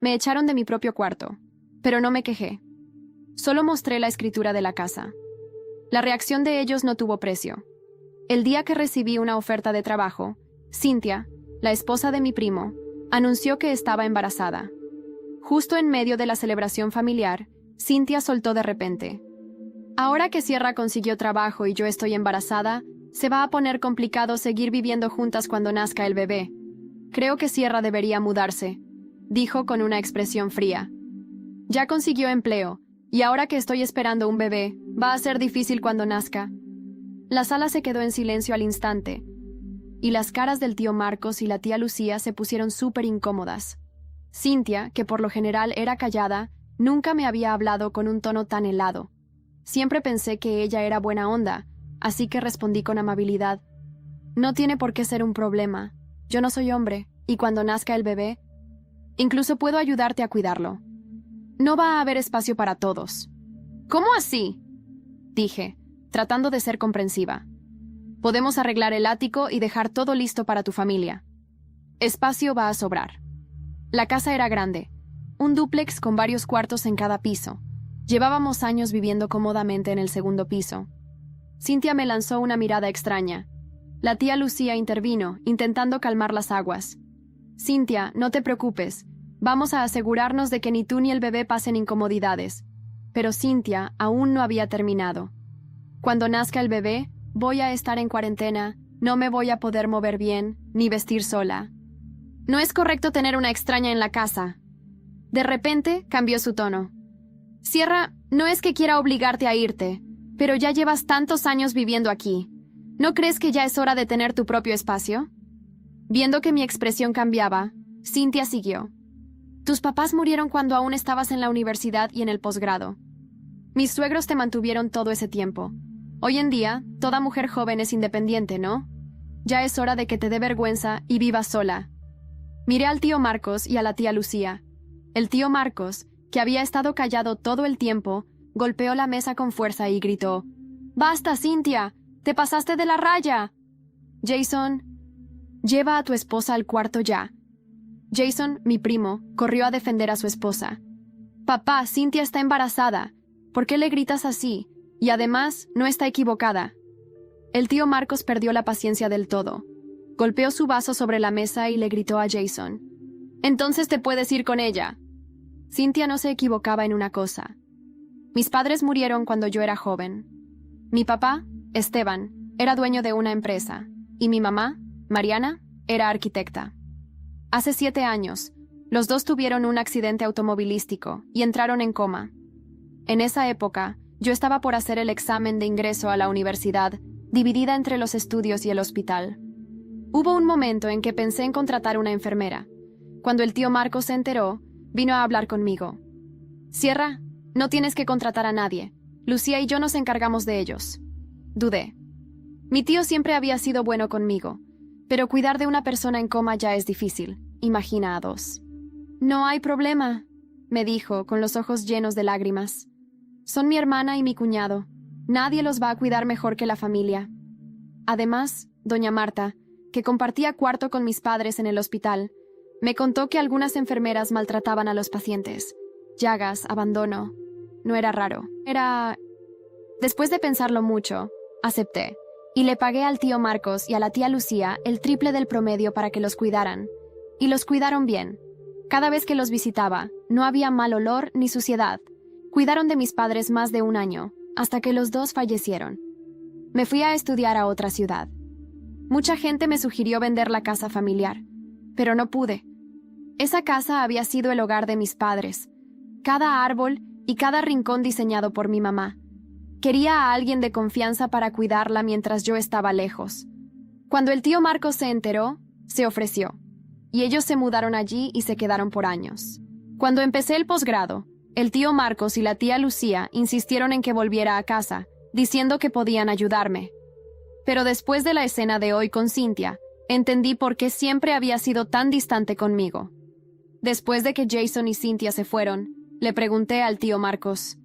Me echaron de mi propio cuarto, pero no me quejé. Solo mostré la escritura de la casa. La reacción de ellos no tuvo precio. El día que recibí una oferta de trabajo, Cynthia, la esposa de mi primo, anunció que estaba embarazada. Justo en medio de la celebración familiar, Cynthia soltó de repente: ahora que Sierra consiguió trabajo y yo estoy embarazada, se va a poner complicado seguir viviendo juntas cuando nazca el bebé. Creo que Sierra debería mudarse, dijo con una expresión fría. Ya consiguió empleo, y ahora que estoy esperando un bebé, va a ser difícil cuando nazca. La sala se quedó en silencio al instante, y las caras del tío Marcos y la tía Lucía se pusieron súper incómodas. Cynthia, que por lo general era callada, nunca me había hablado con un tono tan helado. Siempre pensé que ella era buena onda, así que respondí con amabilidad: no tiene por qué ser un problema. Yo no soy hombre, y cuando nazca el bebé, incluso puedo ayudarte a cuidarlo. No va a haber espacio para todos. ¿Cómo así?, dije, tratando de ser comprensiva. Podemos arreglar el ático y dejar todo listo para tu familia. Espacio va a sobrar. La casa era grande, un dúplex con varios cuartos en cada piso. Llevábamos años viviendo cómodamente en el segundo piso. Cynthia me lanzó una mirada extraña. La tía Lucía intervino, intentando calmar las aguas. Cynthia, no te preocupes. Vamos a asegurarnos de que ni tú ni el bebé pasen incomodidades. Pero Cynthia aún no había terminado. Cuando nazca el bebé, voy a estar en cuarentena, no me voy a poder mover bien, ni vestir sola. No es correcto tener una extraña en la casa. De repente, cambió su tono. Sierra, no es que quiera obligarte a irte, pero ya llevas tantos años viviendo aquí. ¿No crees que ya es hora de tener tu propio espacio? Viendo que mi expresión cambiaba, Cynthia siguió. Tus papás murieron cuando aún estabas en la universidad y en el posgrado. Mis suegros te mantuvieron todo ese tiempo. Hoy en día, toda mujer joven es independiente, ¿no? Ya es hora de que te dé vergüenza y vivas sola. Miré al tío Marcos y a la tía Lucía. El tío Marcos, que había estado callado todo el tiempo, golpeó la mesa con fuerza y gritó: ¡Basta, Cynthia! ¡Te pasaste de la raya! Jason, lleva a tu esposa al cuarto ya. Jason, mi primo, corrió a defender a su esposa. Papá, Cynthia está embarazada. ¿Por qué le gritas así? Y además, no está equivocada. El tío Marcos perdió la paciencia del todo. Golpeó su vaso sobre la mesa y le gritó a Jason: Entonces te puedes ir con ella. Cynthia no se equivocaba en una cosa. Mis padres murieron cuando yo era joven. Mi papá, Esteban, era dueño de una empresa, y mi mamá, Mariana, era arquitecta. Hace 7 años, los dos tuvieron un accidente automovilístico y entraron en coma. En esa época, yo estaba por hacer el examen de ingreso a la universidad, dividida entre los estudios y el hospital. Hubo un momento en que pensé en contratar una enfermera. Cuando el tío Marcos se enteró, vino a hablar conmigo. Sierra, no tienes que contratar a nadie. Lucía y yo nos encargamos de ellos. Dudé. Mi tío siempre había sido bueno conmigo, pero cuidar de una persona en coma ya es difícil. Imagina a 2. No hay problema, me dijo, con los ojos llenos de lágrimas. Son mi hermana y mi cuñado. Nadie los va a cuidar mejor que la familia. Además, doña Marta, que compartía cuarto con mis padres en el hospital, me contó que algunas enfermeras maltrataban a los pacientes. Llagas, abandono. No era raro. Después de pensarlo mucho, acepté, y le pagué al tío Marcos y a la tía Lucía el triple del promedio para que los cuidaran. Y los cuidaron bien. Cada vez que los visitaba, no había mal olor ni suciedad. Cuidaron de mis padres más de 1 año, hasta que los 2 fallecieron. Me fui a estudiar a otra ciudad. Mucha gente me sugirió vender la casa familiar, pero no pude. Esa casa había sido el hogar de mis padres. Cada árbol y cada rincón diseñado por mi mamá. Quería a alguien de confianza para cuidarla mientras yo estaba lejos. Cuando el tío Marcos se enteró, se ofreció, y ellos se mudaron allí y se quedaron por años. Cuando empecé el posgrado, el tío Marcos y la tía Lucía insistieron en que volviera a casa, diciendo que podían ayudarme. Pero después de la escena de hoy con Cynthia, entendí por qué siempre había sido tan distante conmigo. Después de que Jason y Cynthia se fueron, le pregunté al tío Marcos: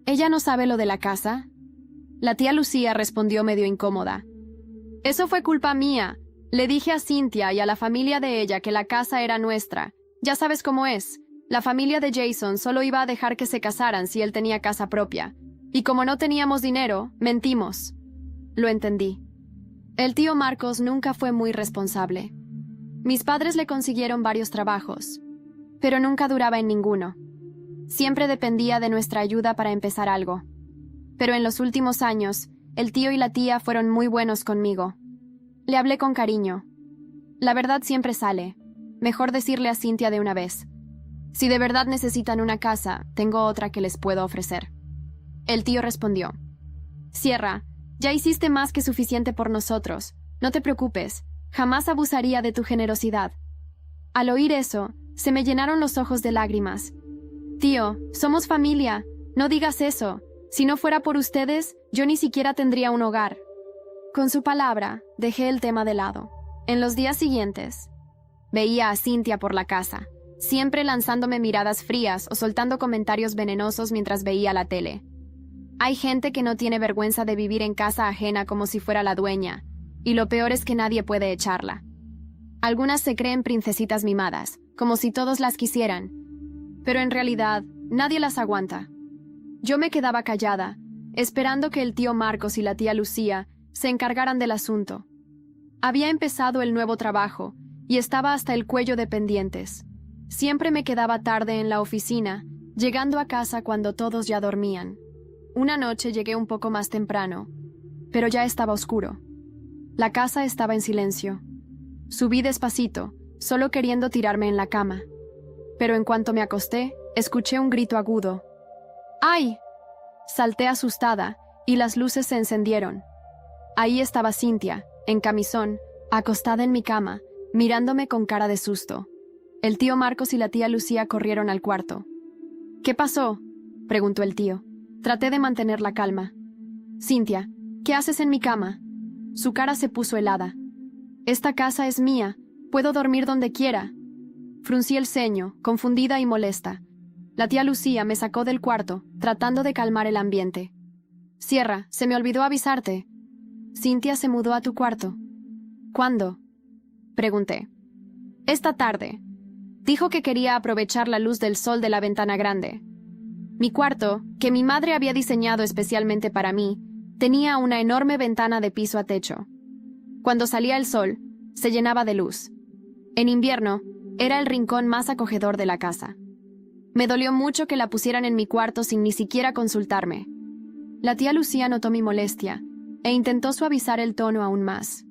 ¿Ella no sabe lo de la casa? La tía Lucía respondió medio incómoda: Eso fue culpa mía. Le dije a Cynthia y a la familia de ella que la casa era nuestra. Ya sabes cómo es. La familia de Jason solo iba a dejar que se casaran si él tenía casa propia. Y como no teníamos dinero, mentimos. Lo entendí. El tío Marcos nunca fue muy responsable. Mis padres le consiguieron varios trabajos, pero nunca duraba en ninguno. Siempre dependía de nuestra ayuda para empezar algo. Pero en los últimos años, el tío y la tía fueron muy buenos conmigo. Le hablé con cariño. La verdad siempre sale. Mejor decirle a Cynthia de una vez. Si de verdad necesitan una casa, tengo otra que les puedo ofrecer. El tío respondió. Sierra, ya hiciste más que suficiente por nosotros. No te preocupes. Jamás abusaría de tu generosidad. Al oír eso, se me llenaron los ojos de lágrimas. Tío, somos familia. No digas eso. Si no fuera por ustedes, yo ni siquiera tendría un hogar. Con su palabra, dejé el tema de lado. En los días siguientes, veía a Cynthia por la casa, siempre lanzándome miradas frías o soltando comentarios venenosos mientras veía la tele. Hay gente que no tiene vergüenza de vivir en casa ajena como si fuera la dueña, y lo peor es que nadie puede echarla. Algunas se creen princesitas mimadas, como si todos las quisieran, pero en realidad nadie las aguanta. Yo me quedaba callada, esperando que el tío Marcos y la tía Lucía se encargaran del asunto. Había empezado el nuevo trabajo y estaba hasta el cuello de pendientes. Siempre me quedaba tarde en la oficina, llegando a casa cuando todos ya dormían. Una noche llegué un poco más temprano, pero ya estaba oscuro. La casa estaba en silencio. Subí despacito, solo queriendo tirarme en la cama. Pero en cuanto me acosté, escuché un grito agudo. ¡Ay! Salté asustada, y las luces se encendieron. Ahí estaba Cynthia, en camisón, acostada en mi cama, mirándome con cara de susto. El tío Marcos y la tía Lucía corrieron al cuarto. ¿Qué pasó?, preguntó el tío. Traté de mantener la calma. Cynthia, ¿qué haces en mi cama? Su cara se puso helada. Esta casa es mía. Puedo dormir donde quiera. Fruncí el ceño, confundida y molesta. La tía Lucía me sacó del cuarto, tratando de calmar el ambiente. Sierra, se me olvidó avisarte. Cynthia se mudó a tu cuarto. ¿Cuándo?, pregunté. Esta tarde. Dijo que quería aprovechar la luz del sol de la ventana grande. Mi cuarto, que mi madre había diseñado especialmente para mí, tenía una enorme ventana de piso a techo. Cuando salía el sol, se llenaba de luz. En invierno, era el rincón más acogedor de la casa. Me dolió mucho que la pusieran en mi cuarto sin ni siquiera consultarme. La tía Lucía notó mi molestia e intentó suavizar el tono aún más.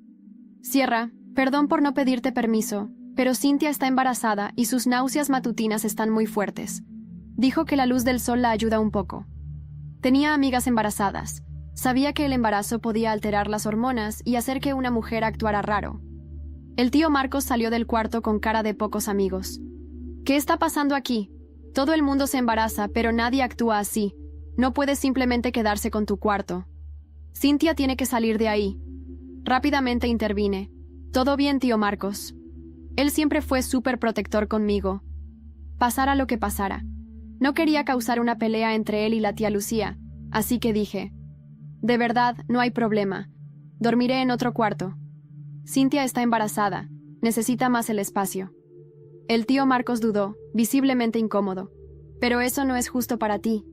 Sierra, perdón por no pedirte permiso, pero Cynthia está embarazada y sus náuseas matutinas están muy fuertes. Dijo que la luz del sol la ayuda un poco. Tenía amigas embarazadas. Sabía que el embarazo podía alterar las hormonas y hacer que una mujer actuara raro. El tío Marcos salió del cuarto con cara de pocos amigos. ¿Qué está pasando aquí? Todo el mundo se embaraza, pero nadie actúa así. No puedes simplemente quedarse con tu cuarto. Cynthia tiene que salir de ahí. Rápidamente intervine. Todo bien, tío Marcos. Él siempre fue súper protector conmigo. Pasara lo que pasara. No quería causar una pelea entre él y la tía Lucía, así que dije, de verdad, no hay problema. Dormiré en otro cuarto. Cynthia está embarazada. Necesita más el espacio. El tío Marcos dudó, visiblemente incómodo. Pero eso no es justo para ti.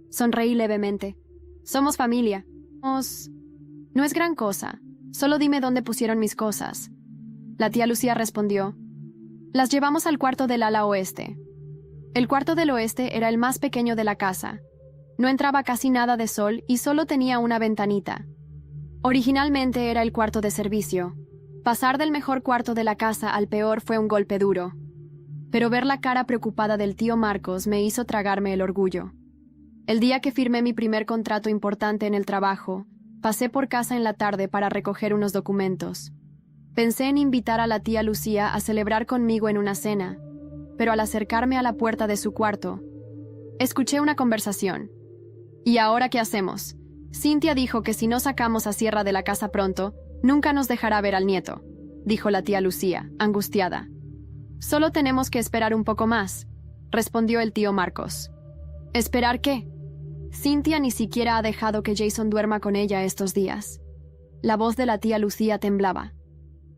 Sonreí levemente. Somos familia. No es gran cosa. Solo dime dónde pusieron mis cosas. La tía Lucía respondió. Las llevamos al cuarto del ala oeste. El cuarto del oeste era el más pequeño de la casa. No entraba casi nada de sol y solo tenía una ventanita. Originalmente era el cuarto de servicio. Pasar del mejor cuarto de la casa al peor fue un golpe duro. Pero ver la cara preocupada del tío Marcos me hizo tragarme el orgullo. El día que firmé mi primer contrato importante en el trabajo, pasé por casa en la tarde para recoger unos documentos. Pensé en invitar a la tía Lucía a celebrar conmigo en una cena, pero al acercarme a la puerta de su cuarto, escuché una conversación. ¿Y ahora qué hacemos? Cynthia dijo que si no sacamos a Sierra de la casa pronto, nunca nos dejará ver al nieto, dijo la tía Lucía, angustiada. Solo tenemos que esperar un poco más, respondió el tío Marcos. ¿Esperar qué? Cynthia ni siquiera ha dejado que Jason duerma con ella estos días. La voz de la tía Lucía temblaba.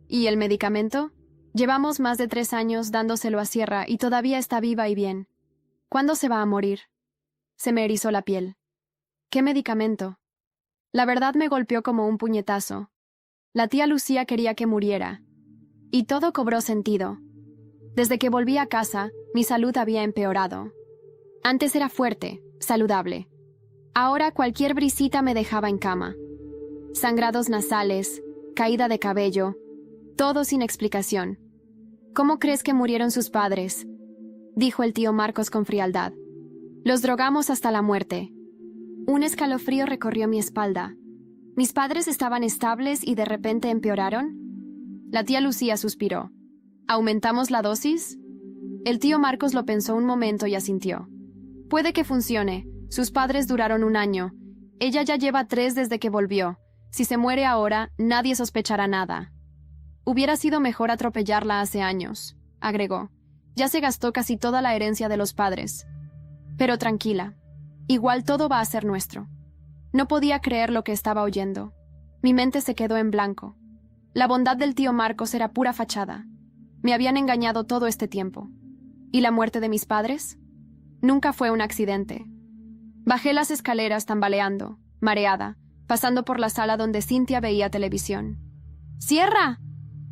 ¿Y el medicamento? Llevamos más de 3 años dándoselo a Sierra y todavía está viva y bien. ¿Cuándo se va a morir? Se me erizó la piel. ¿Qué medicamento? La verdad me golpeó como un puñetazo. La tía Lucía quería que muriera. Y todo cobró sentido. Desde que volví a casa, mi salud había empeorado. Antes era fuerte, saludable. Ahora cualquier brisita me dejaba en cama. Sangrados nasales, caída de cabello, todo sin explicación. ¿Cómo crees que murieron sus padres?, dijo el tío Marcos con frialdad. Los drogamos hasta la muerte. Un escalofrío recorrió mi espalda. ¿Mis padres estaban estables y de repente empeoraron? La tía Lucía suspiró. ¿Aumentamos la dosis? El tío Marcos lo pensó un momento y asintió. Puede que funcione. Sus padres duraron 1 año. Ella ya lleva 3 desde que volvió. Si se muere ahora, nadie sospechará nada. Hubiera sido mejor atropellarla hace años, agregó. Ya se gastó casi toda la herencia de los padres. Pero tranquila, igual todo va a ser nuestro. No podía creer lo que estaba oyendo. Mi mente se quedó en blanco. La bondad del tío Marcos era pura fachada. Me habían engañado todo este tiempo. ¿Y la muerte de mis padres? Nunca fue un accidente. Bajé las escaleras tambaleando, mareada, pasando por la sala donde Cynthia veía televisión. ¡Cierra!,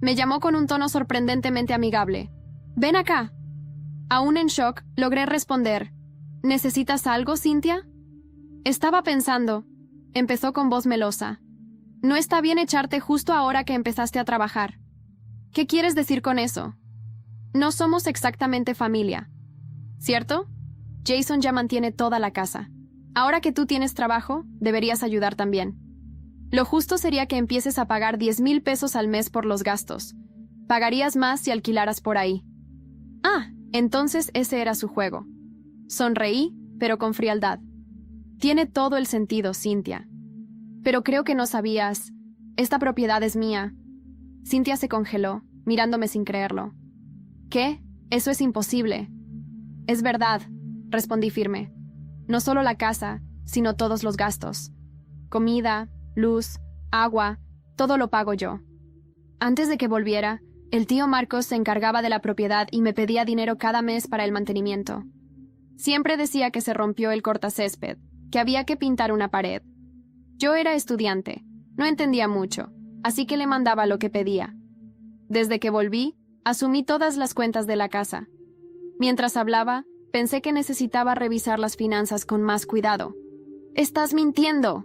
me llamó con un tono sorprendentemente amigable. «Ven acá». Aún en shock, logré responder. «¿Necesitas algo, Cynthia?» Estaba pensando. Empezó con voz melosa. «No está bien echarte justo ahora que empezaste a trabajar». «¿Qué quieres decir con eso?» «No somos exactamente familia, ¿cierto? Jason ya mantiene toda la casa. Ahora que tú tienes trabajo, deberías ayudar también. Lo justo sería que empieces a pagar 10,000 pesos al mes por los gastos. Pagarías más si alquilaras por ahí». «Ah, entonces ese era su juego». Sonreí, pero con frialdad. «Tiene todo el sentido, Cynthia. Pero creo que no sabías. Esta propiedad es mía». Cynthia se congeló, mirándome sin creerlo. «¿Qué? Eso es imposible». «Es verdad», respondí firme. «No solo la casa, sino todos los gastos. Comida, luz, agua, todo lo pago yo». Antes de que volviera, el tío Marcos se encargaba de la propiedad y me pedía dinero cada mes para el mantenimiento. Siempre decía que se rompió el cortacésped, que había que pintar una pared. Yo era estudiante, no entendía mucho, así que le mandaba lo que pedía. Desde que volví, asumí todas las cuentas de la casa. Mientras hablaba, pensé que necesitaba revisar las finanzas con más cuidado. «¡Estás mintiendo!»,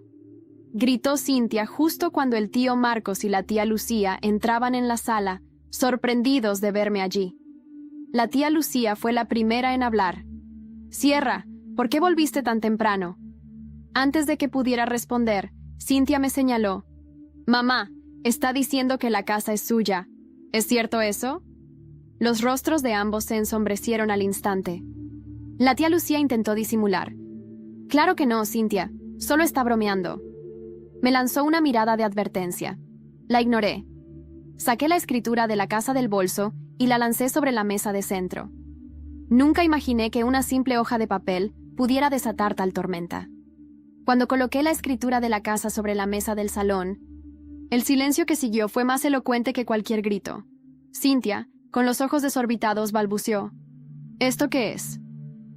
gritó Cynthia justo cuando el tío Marcos y la tía Lucía entraban en la sala, sorprendidos de verme allí. La tía Lucía fue la primera en hablar. «Cierra, ¿por qué volviste tan temprano?». Antes de que pudiera responder, Cynthia me señaló. «Mamá, está diciendo que la casa es suya. ¿Es cierto eso?». Los rostros de ambos se ensombrecieron al instante. La tía Lucía intentó disimular. «Claro que no, Cynthia, solo está bromeando». Me lanzó una mirada de advertencia. La ignoré. Saqué la escritura de la casa del bolso y la lancé sobre la mesa de centro. Nunca imaginé que una simple hoja de papel pudiera desatar tal tormenta. Cuando coloqué la escritura de la casa sobre la mesa del salón, el silencio que siguió fue más elocuente que cualquier grito. Cynthia, con los ojos desorbitados, balbuceó. «¿Esto qué es?»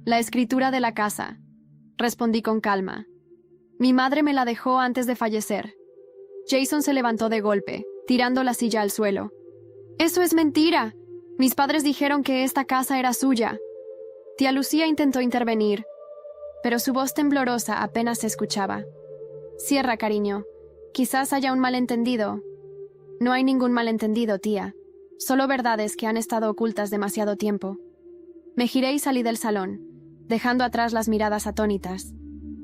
«La escritura de la casa», respondí con calma. «Mi madre me la dejó antes de fallecer». Jason se levantó de golpe, tirando la silla al suelo. «¡Eso es mentira! Mis padres dijeron que esta casa era suya». Tía Lucía intentó intervenir, pero su voz temblorosa apenas se escuchaba. «Cierra, cariño. Quizás haya un malentendido». «No hay ningún malentendido, tía. Solo verdades que han estado ocultas demasiado tiempo». Me giré y salí del salón, dejando atrás las miradas atónitas.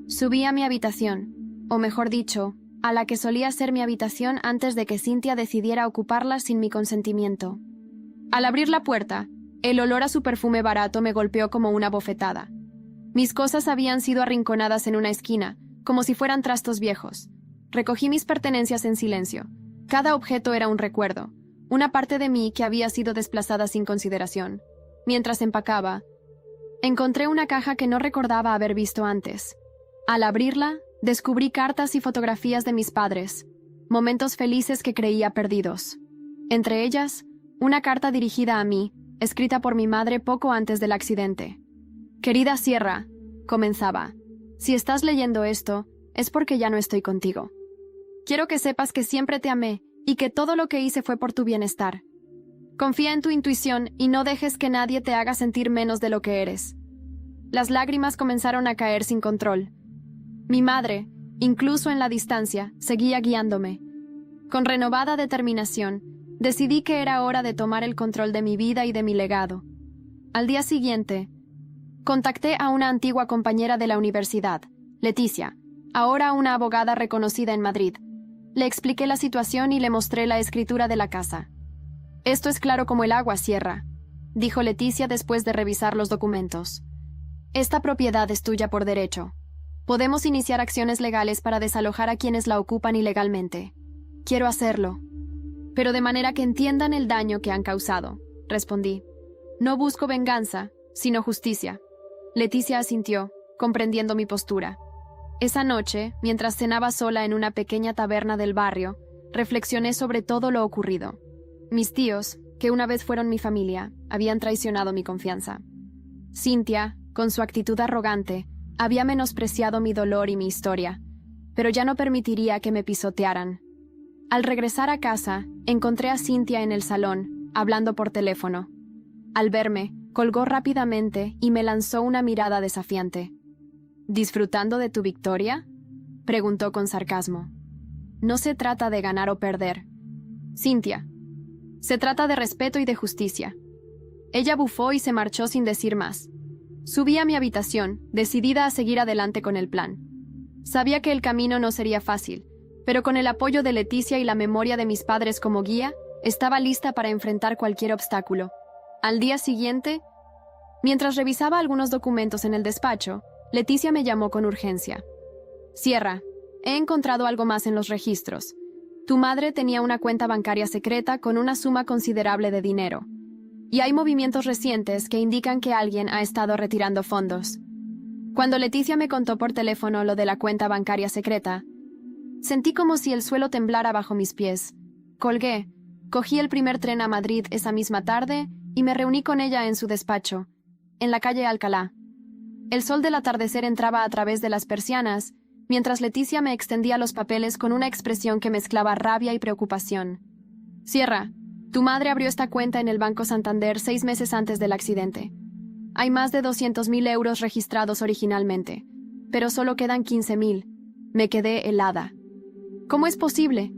Subí a mi habitación, o mejor dicho, a la que solía ser mi habitación antes de que Cynthia decidiera ocuparla sin mi consentimiento. Al abrir la puerta, el olor a su perfume barato me golpeó como una bofetada. Mis cosas habían sido arrinconadas en una esquina, como si fueran trastos viejos. Recogí mis pertenencias en silencio. Cada objeto era un recuerdo, una parte de mí que había sido desplazada sin consideración. Mientras empacaba, encontré una caja que no recordaba haber visto antes. Al abrirla, descubrí cartas y fotografías de mis padres, momentos felices que creía perdidos. Entre ellas, una carta dirigida a mí, escrita por mi madre poco antes del accidente. Querida Sierra, comenzaba, si estás leyendo esto, es porque ya no estoy contigo. Quiero que sepas que siempre te amé y que todo lo que hice fue por tu bienestar. Confía en tu intuición y no dejes que nadie te haga sentir menos de lo que eres. Las lágrimas comenzaron a caer sin control. Mi madre, incluso en la distancia, seguía guiándome. Con renovada determinación, decidí que era hora de tomar el control de mi vida y de mi legado. Al día siguiente, contacté a una antigua compañera de la universidad, Leticia, ahora una abogada reconocida en Madrid. Le expliqué la situación y le mostré la escritura de la casa. «Esto es claro como el agua, Sierra», dijo Leticia después de revisar los documentos. «Esta propiedad es tuya por derecho. Podemos iniciar acciones legales para desalojar a quienes la ocupan ilegalmente. Quiero hacerlo, pero de manera que entiendan el daño que han causado», respondí. «No busco venganza, sino justicia». Leticia asintió, comprendiendo mi postura. Esa noche, mientras cenaba sola en una pequeña taberna del barrio, reflexioné sobre todo lo ocurrido. Mis tíos, que una vez fueron mi familia, habían traicionado mi confianza. Cynthia, con su actitud arrogante, había menospreciado mi dolor y mi historia, pero ya no permitiría que me pisotearan. Al regresar a casa, encontré a Cynthia en el salón, hablando por teléfono. Al verme, colgó rápidamente y me lanzó una mirada desafiante. «¿Disfrutando de tu victoria?», preguntó con sarcasmo. «No se trata de ganar o perder, Cynthia. Se trata de respeto y de justicia». Ella bufó y se marchó sin decir más. Subí a mi habitación, decidida a seguir adelante con el plan. Sabía que el camino no sería fácil, pero con el apoyo de Leticia y la memoria de mis padres como guía, estaba lista para enfrentar cualquier obstáculo. Al día siguiente, mientras revisaba algunos documentos en el despacho, Leticia me llamó con urgencia. «Sierra, he encontrado algo más en los registros. Tu madre tenía una cuenta bancaria secreta con una suma considerable de dinero. Y hay movimientos recientes que indican que alguien ha estado retirando fondos». Cuando Leticia me contó por teléfono lo de la cuenta bancaria secreta, sentí como si el suelo temblara bajo mis pies. Colgué, cogí el primer tren a Madrid esa misma tarde y me reuní con ella en su despacho, en la calle Alcalá. El sol del atardecer entraba a través de las persianas, mientras Leticia me extendía los papeles con una expresión que mezclaba rabia y preocupación. «Sierra, tu madre abrió esta cuenta en el Banco Santander 6 meses antes del accidente. Hay más de 200.000 euros registrados originalmente, pero solo quedan 15.000. Me quedé helada. ¿Cómo es posible?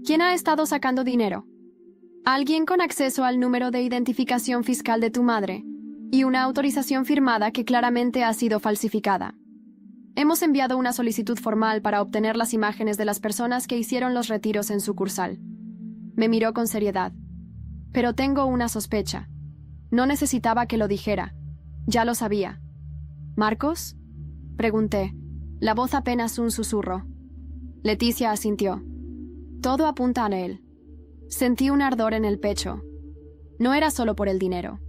¿Quién ha estado sacando dinero? Alguien con acceso al número de identificación fiscal de tu madre y una autorización firmada que claramente ha sido falsificada. Hemos enviado una solicitud formal para obtener las imágenes de las personas que hicieron los retiros en sucursal». Me miró con seriedad. «Pero tengo una sospecha. No necesitaba que lo dijera. Ya lo sabía». «¿Marcos?», pregunté, la voz apenas un susurro. Leticia asintió. «Todo apunta a él». Sentí un ardor en el pecho. No era solo por el dinero.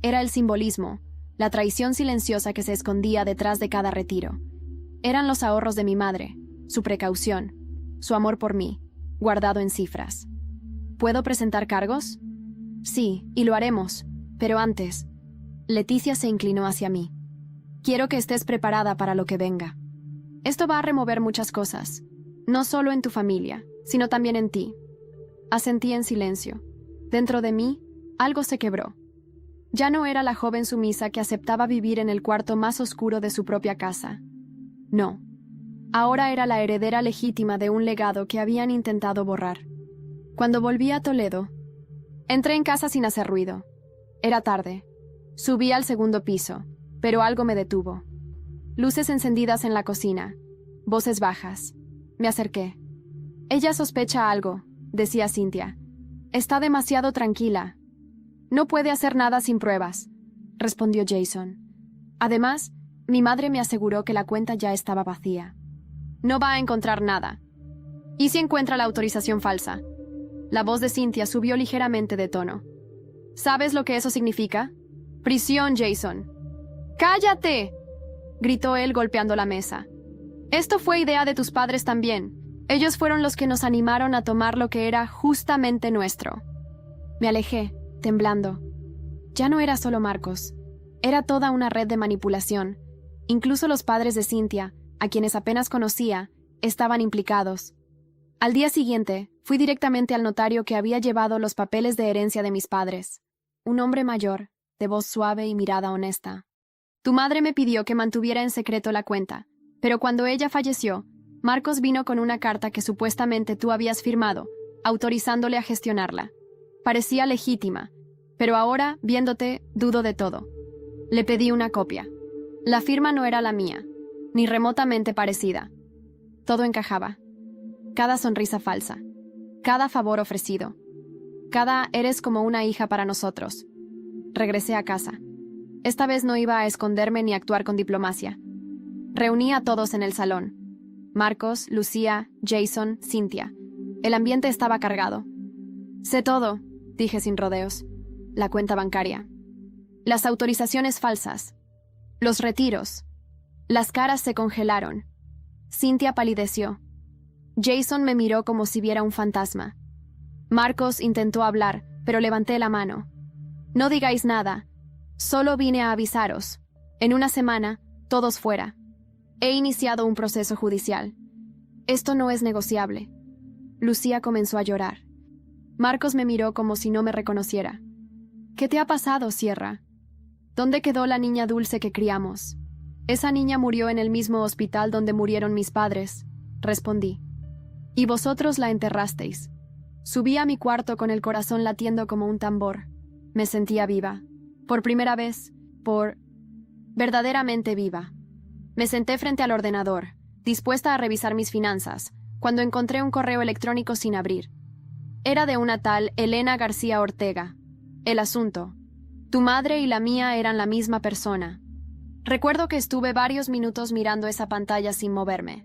Era el simbolismo, la traición silenciosa que se escondía detrás de cada retiro. Eran los ahorros de mi madre, su precaución, su amor por mí, guardado en cifras. ¿Puedo presentar cargos? Sí, y lo haremos, pero antes. Leticia se inclinó hacia mí. Quiero que estés preparada para lo que venga. Esto va a remover muchas cosas, no solo en tu familia, sino también en ti. Asentí en silencio. Dentro de mí, algo se quebró. Ya no era la joven sumisa que aceptaba vivir en el cuarto más oscuro de su propia casa. No. Ahora era la heredera legítima de un legado que habían intentado borrar. Cuando volví a Toledo, entré en casa sin hacer ruido. Era tarde. Subí al segundo piso, pero algo me detuvo. Luces encendidas en la cocina, voces bajas. Me acerqué. «Ella sospecha algo», decía Cynthia. «Está demasiado tranquila». «No puede hacer nada sin pruebas», respondió Jason. Además, mi madre me aseguró que la cuenta ya estaba vacía. «No va a encontrar nada. ¿Y si encuentra la autorización falsa?». La voz de Cynthia subió ligeramente de tono. «¿Sabes lo que eso significa? Prisión, Jason». «¡Cállate!», gritó él golpeando la mesa. «Esto fue idea de tus padres también. Ellos fueron los que nos animaron a tomar lo que era justamente nuestro». Me alejé, temblando. Ya no era solo Marcos. Era toda una red de manipulación. Incluso los padres de Cynthia, a quienes apenas conocía, estaban implicados. Al día siguiente, fui directamente al notario que había llevado los papeles de herencia de mis padres. Un hombre mayor, de voz suave y mirada honesta. Tu madre me pidió que mantuviera en secreto la cuenta, pero cuando ella falleció, Marcos vino con una carta que supuestamente tú habías firmado, autorizándole a gestionarla. Parecía legítima, pero ahora, viéndote, dudo de todo. Le pedí una copia. La firma no era la mía, ni remotamente parecida. Todo encajaba. Cada sonrisa falsa, cada favor ofrecido, cada eres como una hija para nosotros. Regresé a casa. Esta vez no iba a esconderme ni actuar con diplomacia. Reuní a todos en el salón. Marcos, Lucía, Jason, Cynthia. El ambiente estaba cargado. Sé todo, dije sin rodeos. La cuenta bancaria. Las autorizaciones falsas. Los retiros. Las caras se congelaron. Cynthia palideció. Jason me miró como si viera un fantasma. Marcos intentó hablar, pero levanté la mano. No digáis nada. Solo vine a avisaros. En una semana, todos fuera. He iniciado un proceso judicial. Esto no es negociable. Lucía comenzó a llorar. Marcos me miró como si no me reconociera. ¿Qué te ha pasado, Sierra? ¿Dónde quedó la niña dulce que criamos? Esa niña murió en el mismo hospital donde murieron mis padres, respondí. Y vosotros la enterrasteis. Subí a mi cuarto con el corazón latiendo como un tambor. Me sentía viva. Por primera vez, verdaderamente viva. Me senté frente al ordenador, dispuesta a revisar mis finanzas, cuando encontré un correo electrónico sin abrir. Era de una tal Elena García Ortega. El asunto: tu madre y la mía eran la misma persona. Recuerdo que estuve varios minutos mirando esa pantalla sin moverme.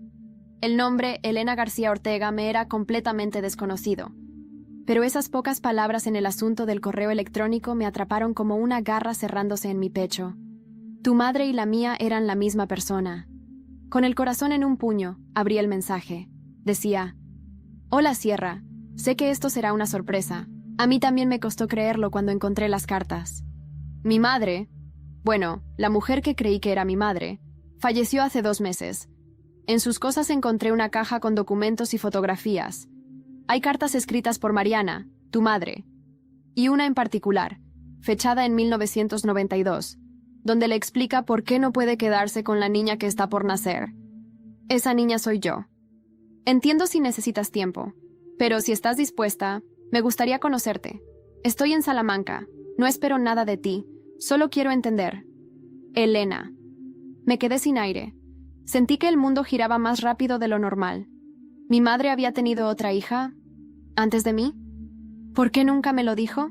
El nombre Elena García Ortega me era completamente desconocido. Pero esas pocas palabras en el asunto del correo electrónico me atraparon como una garra cerrándose en mi pecho. Tu madre y la mía eran la misma persona. Con el corazón en un puño, abrí el mensaje. Decía: Hola, Sierra. Sé que esto será una sorpresa. A mí también me costó creerlo cuando encontré las cartas. Mi madre, bueno, la mujer que creí que era mi madre, falleció hace 2 meses. En sus cosas encontré una caja con documentos y fotografías. Hay cartas escritas por Mariana, tu madre, y una en particular, fechada en 1992, donde le explica por qué no puede quedarse con la niña que está por nacer. Esa niña soy yo. Entiendo si necesitas tiempo, pero si estás dispuesta, me gustaría conocerte. Estoy en Salamanca, no espero nada de ti, solo quiero entender. Elena. Me quedé sin aire. Sentí que el mundo giraba más rápido de lo normal. ¿Mi madre había tenido otra hija antes de mí? ¿Por qué nunca me lo dijo?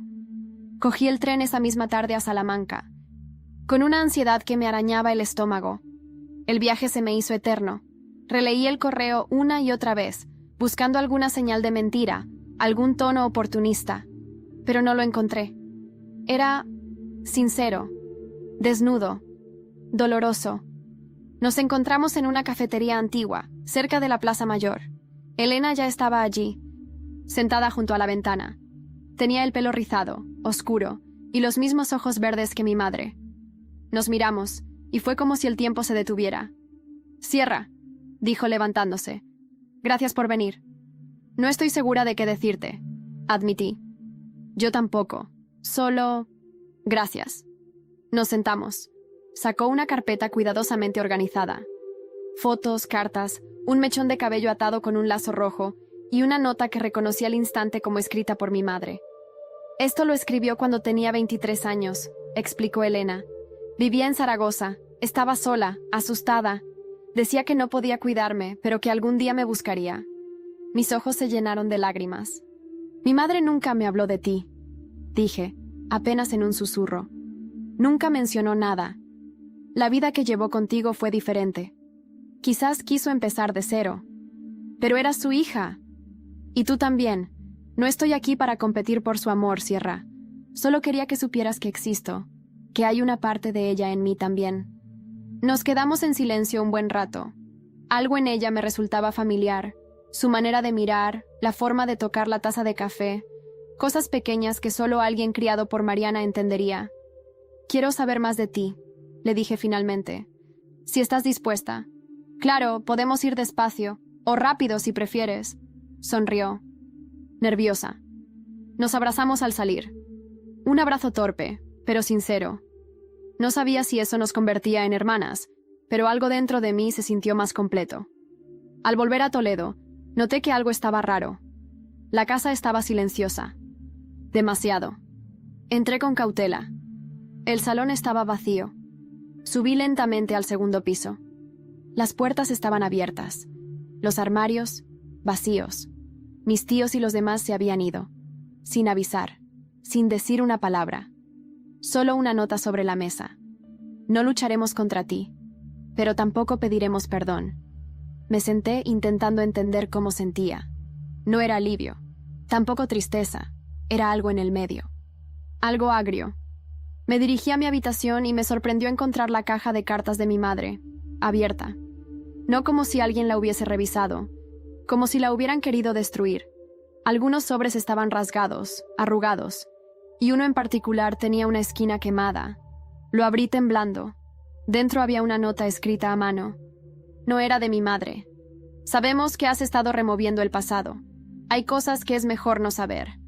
Cogí el tren esa misma tarde a Salamanca, con una ansiedad que me arañaba el estómago. El viaje se me hizo eterno. Releí el correo una y otra vez, buscando alguna señal de mentira, algún tono oportunista, pero no lo encontré. Era sincero, desnudo, doloroso. Nos encontramos en una cafetería antigua, cerca de la Plaza Mayor. Elena ya estaba allí, sentada junto a la ventana. Tenía el pelo rizado, oscuro, y los mismos ojos verdes que mi madre. Nos miramos, y fue como si el tiempo se detuviera. «Sierra», dijo levantándose. «Gracias por venir». «No estoy segura de qué decirte», admití. «Yo tampoco. Solo... gracias». Nos sentamos. Sacó una carpeta cuidadosamente organizada. Fotos, cartas, un mechón de cabello atado con un lazo rojo y una nota que reconocí al instante como escrita por mi madre. «Esto lo escribió cuando tenía 23 años», explicó Elena. «Vivía en Zaragoza, estaba sola, asustada. Decía que no podía cuidarme, pero que algún día me buscaría». Mis ojos se llenaron de lágrimas. «Mi madre nunca me habló de ti», dije, apenas en un susurro. «Nunca mencionó nada. La vida que llevó contigo fue diferente. Quizás quiso empezar de cero. Pero eras su hija. Y tú también. No estoy aquí para competir por su amor, Sierra. Solo quería que supieras que existo, que hay una parte de ella en mí también». Nos quedamos en silencio un buen rato. Algo en ella me resultaba familiar. Su manera de mirar, la forma de tocar la taza de café, cosas pequeñas que solo alguien criado por Mariana entendería. Quiero saber más de ti, le dije finalmente. Si estás dispuesta. Claro, podemos ir despacio, o rápido si prefieres. Sonrió, nerviosa. Nos abrazamos al salir. Un abrazo torpe, pero sincero. No sabía si eso nos convertía en hermanas, pero algo dentro de mí se sintió más completo. Al volver a Toledo, noté que algo estaba raro. La casa estaba silenciosa. Demasiado. Entré con cautela. El salón estaba vacío. Subí lentamente al segundo piso. Las puertas estaban abiertas. Los armarios, vacíos. Mis tíos y los demás se habían ido. Sin avisar, sin decir una palabra. Solo una nota sobre la mesa. No lucharemos contra ti, pero tampoco pediremos perdón. Me senté intentando entender cómo sentía. No era alivio, tampoco tristeza, era algo en el medio. Algo agrio. Me dirigí a mi habitación y me sorprendió encontrar la caja de cartas de mi madre, abierta. No como si alguien la hubiese revisado, como si la hubieran querido destruir. Algunos sobres estaban rasgados, arrugados, y uno en particular tenía una esquina quemada. Lo abrí temblando. Dentro había una nota escrita a mano. No era de mi madre. Sabemos que has estado removiendo el pasado. Hay cosas que es mejor no saber.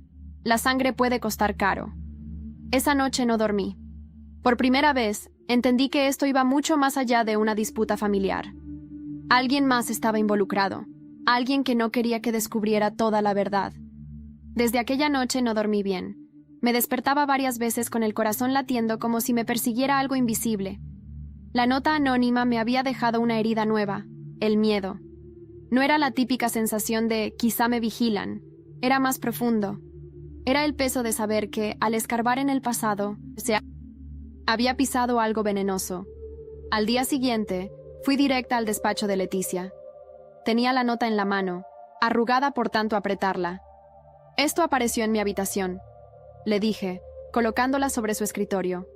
La sangre puede costar caro. Esa noche no dormí. Por primera vez, entendí que esto iba mucho más allá de una disputa familiar. Alguien más estaba involucrado. Alguien que no quería que descubriera toda la verdad. Desde aquella noche no dormí bien. Me despertaba varias veces con el corazón latiendo como si me persiguiera algo invisible. La nota anónima me había dejado una herida nueva, el miedo. No era la típica sensación de quizá me vigilan, era más profundo. Era el peso de saber que, al escarbar en el pasado, había pisado algo venenoso. Al día siguiente, fui directa al despacho de Leticia. Tenía la nota en la mano, arrugada por tanto apretarla. Esto apareció en mi habitación, le dije, colocándola sobre su escritorio.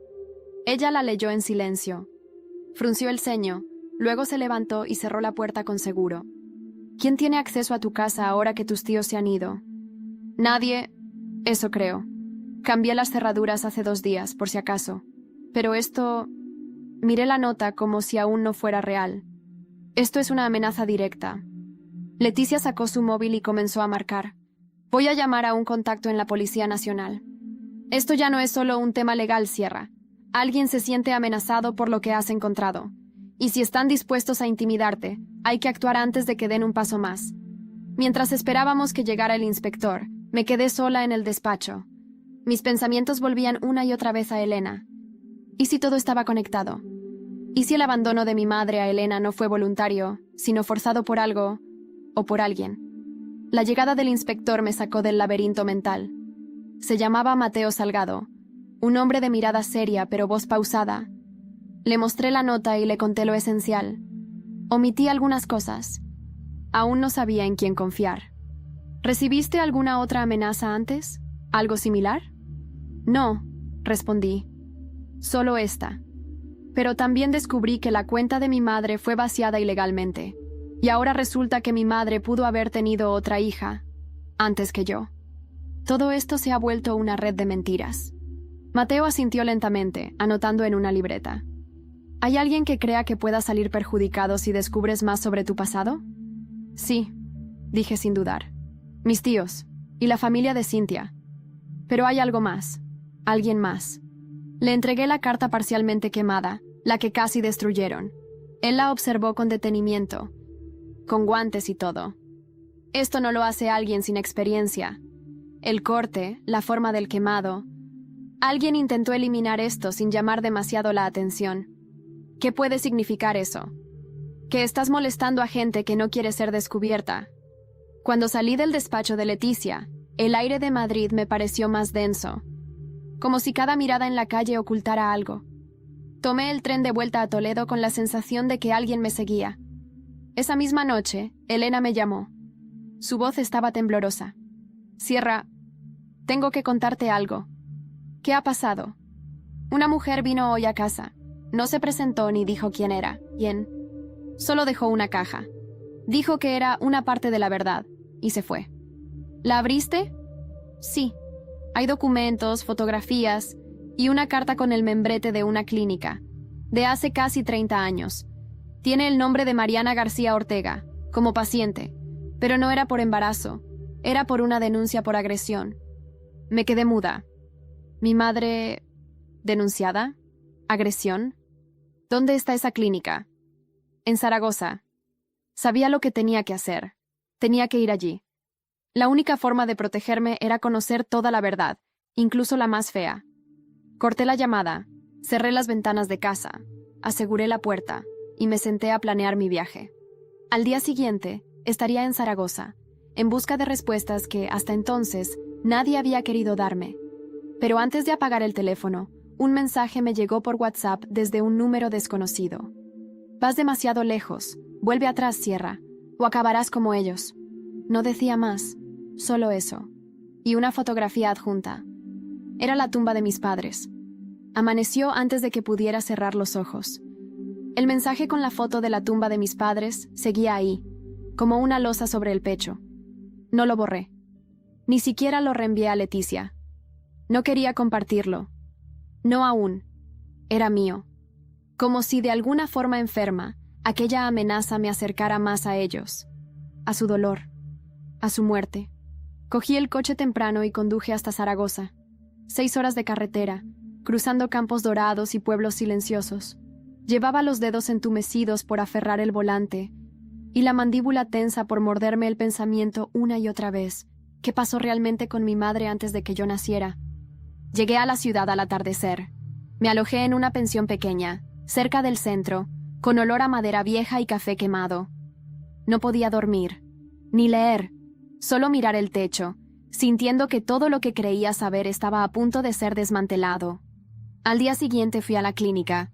Ella la leyó en silencio. Frunció el ceño, luego se levantó y cerró la puerta con seguro. ¿Quién tiene acceso a tu casa ahora que tus tíos se han ido? Nadie, eso creo. Cambié las cerraduras hace 2 días, por si acaso. Pero esto... Miré la nota como si aún no fuera real. Esto es una amenaza directa. Leticia sacó su móvil y comenzó a marcar. Voy a llamar a un contacto en la Policía Nacional. Esto ya no es solo un tema legal, Sierra. Alguien se siente amenazado por lo que has encontrado. Y si están dispuestos a intimidarte, hay que actuar antes de que den un paso más. Mientras esperábamos que llegara el inspector, me quedé sola en el despacho. Mis pensamientos volvían una y otra vez a Elena. ¿Y si todo estaba conectado? ¿Y si el abandono de mi madre a Elena no fue voluntario, sino forzado por algo o por alguien? La llegada del inspector me sacó del laberinto mental. Se llamaba Mateo Salgado, un hombre de mirada seria pero voz pausada. Le mostré la nota y le conté lo esencial. Omití algunas cosas. Aún no sabía en quién confiar. ¿Recibiste alguna otra amenaza antes? ¿Algo similar? No, respondí. Solo esta. Pero también descubrí que la cuenta de mi madre fue vaciada ilegalmente. Y ahora resulta que mi madre pudo haber tenido otra hija, antes que yo. Todo esto se ha vuelto una red de mentiras. Mateo asintió lentamente, anotando en una libreta. ¿Hay alguien que crea que pueda salir perjudicado si descubres más sobre tu pasado? Sí, dije sin dudar. Mis tíos, y la familia de Cynthia. Pero hay algo más, alguien más. Le entregué la carta parcialmente quemada, la que casi destruyeron. Él la observó con detenimiento, con guantes y todo. Esto no lo hace alguien sin experiencia. El corte, la forma del quemado. Alguien intentó eliminar esto sin llamar demasiado la atención. ¿Qué puede significar eso? Que estás molestando a gente que no quiere ser descubierta. Cuando salí del despacho de Leticia, el aire de Madrid me pareció más denso, como si cada mirada en la calle ocultara algo. Tomé el tren de vuelta a Toledo con la sensación de que alguien me seguía. Esa misma noche, Elena me llamó. Su voz estaba temblorosa. Sierra, tengo que contarte algo. ¿Qué ha pasado? Una mujer vino hoy a casa. No se presentó ni dijo quién era. ¿Quién? Solo dejó una caja. Dijo que era una parte de la verdad, y se fue. ¿La abriste? Sí. Hay documentos, fotografías, y una carta con el membrete de una clínica, de hace casi 30 años. Tiene el nombre de Mariana García Ortega, como paciente, pero no era por embarazo, era por una denuncia por agresión. Me quedé muda. ¿Mi madre... denunciada? ¿Agresión? ¿Dónde está esa clínica? En Zaragoza. Sabía lo que tenía que hacer. Tenía que ir allí. La única forma de protegerme era conocer toda la verdad, incluso la más fea. Corté la llamada, cerré las ventanas de casa, aseguré la puerta y me senté a planear mi viaje. Al día siguiente, estaría en Zaragoza, en busca de respuestas que, hasta entonces, nadie había querido darme. Pero antes de apagar el teléfono, un mensaje me llegó por WhatsApp desde un número desconocido. Vas demasiado lejos, vuelve atrás, Sierra, o acabarás como ellos. No decía más, solo eso. Y una fotografía adjunta. Era la tumba de mis padres. Amaneció antes de que pudiera cerrar los ojos. El mensaje con la foto de la tumba de mis padres seguía ahí, como una losa sobre el pecho. No lo borré. Ni siquiera lo reenvié a Leticia. No quería compartirlo. No aún. Era mío. Como si de alguna forma enferma, aquella amenaza me acercara más a ellos. A su dolor. A su muerte. Cogí el coche temprano y conduje hasta Zaragoza. 6 horas de carretera, cruzando campos dorados y pueblos silenciosos. Llevaba los dedos entumecidos por aferrar el volante y la mandíbula tensa por morderme el pensamiento una y otra vez. ¿Qué pasó realmente con mi madre antes de que yo naciera? Llegué a la ciudad al atardecer. Me alojé en una pensión pequeña, cerca del centro, con olor a madera vieja y café quemado. No podía dormir, ni leer, solo mirar el techo, sintiendo que todo lo que creía saber estaba a punto de ser desmantelado. Al día siguiente fui a la clínica.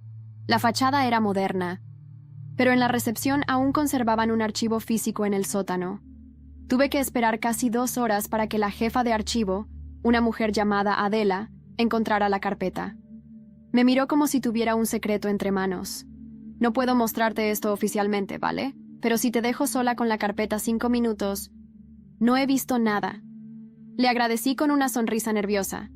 La fachada era moderna, pero en la recepción aún conservaban un archivo físico en el sótano. Tuve que esperar casi 2 horas para que la jefa de archivo, una mujer llamada Adela, encontrara la carpeta. Me miró como si tuviera un secreto entre manos. No puedo mostrarte esto oficialmente, ¿vale? Pero si te dejo sola con la carpeta 5 minutos... No he visto nada. Le agradecí con una sonrisa nerviosa.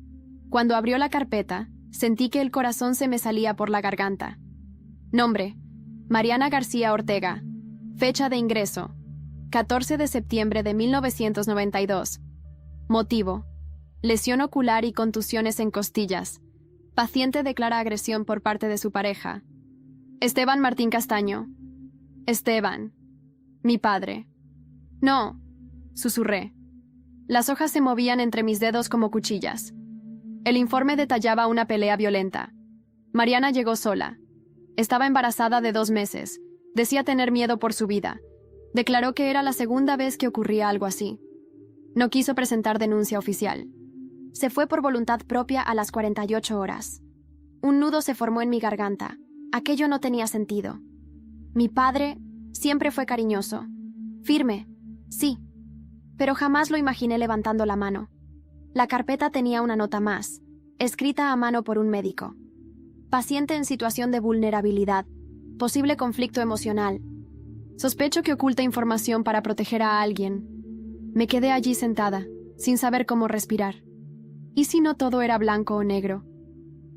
Cuando abrió la carpeta, sentí que el corazón se me salía por la garganta. Nombre: Mariana García Ortega. Fecha de ingreso: 14 de septiembre de 1992. Motivo: lesión ocular y contusiones en costillas. Paciente declara agresión por parte de su pareja. Esteban Martín Castaño. Esteban. Mi padre. No, susurré. Las hojas se movían entre mis dedos como cuchillas. El informe detallaba una pelea violenta. Mariana llegó sola. Estaba embarazada de 2 meses. Decía tener miedo por su vida. Declaró que era la segunda vez que ocurría algo así. No quiso presentar denuncia oficial. Se fue por voluntad propia a las 48 horas. Un nudo se formó en mi garganta. Aquello no tenía sentido. Mi padre siempre fue cariñoso. Firme, sí. Pero jamás lo imaginé levantando la mano. La carpeta tenía una nota más, escrita a mano por un médico. Paciente en situación de vulnerabilidad, posible conflicto emocional. Sospecho que oculta información para proteger a alguien. Me quedé allí sentada, sin saber cómo respirar. ¿Y si no todo era blanco o negro?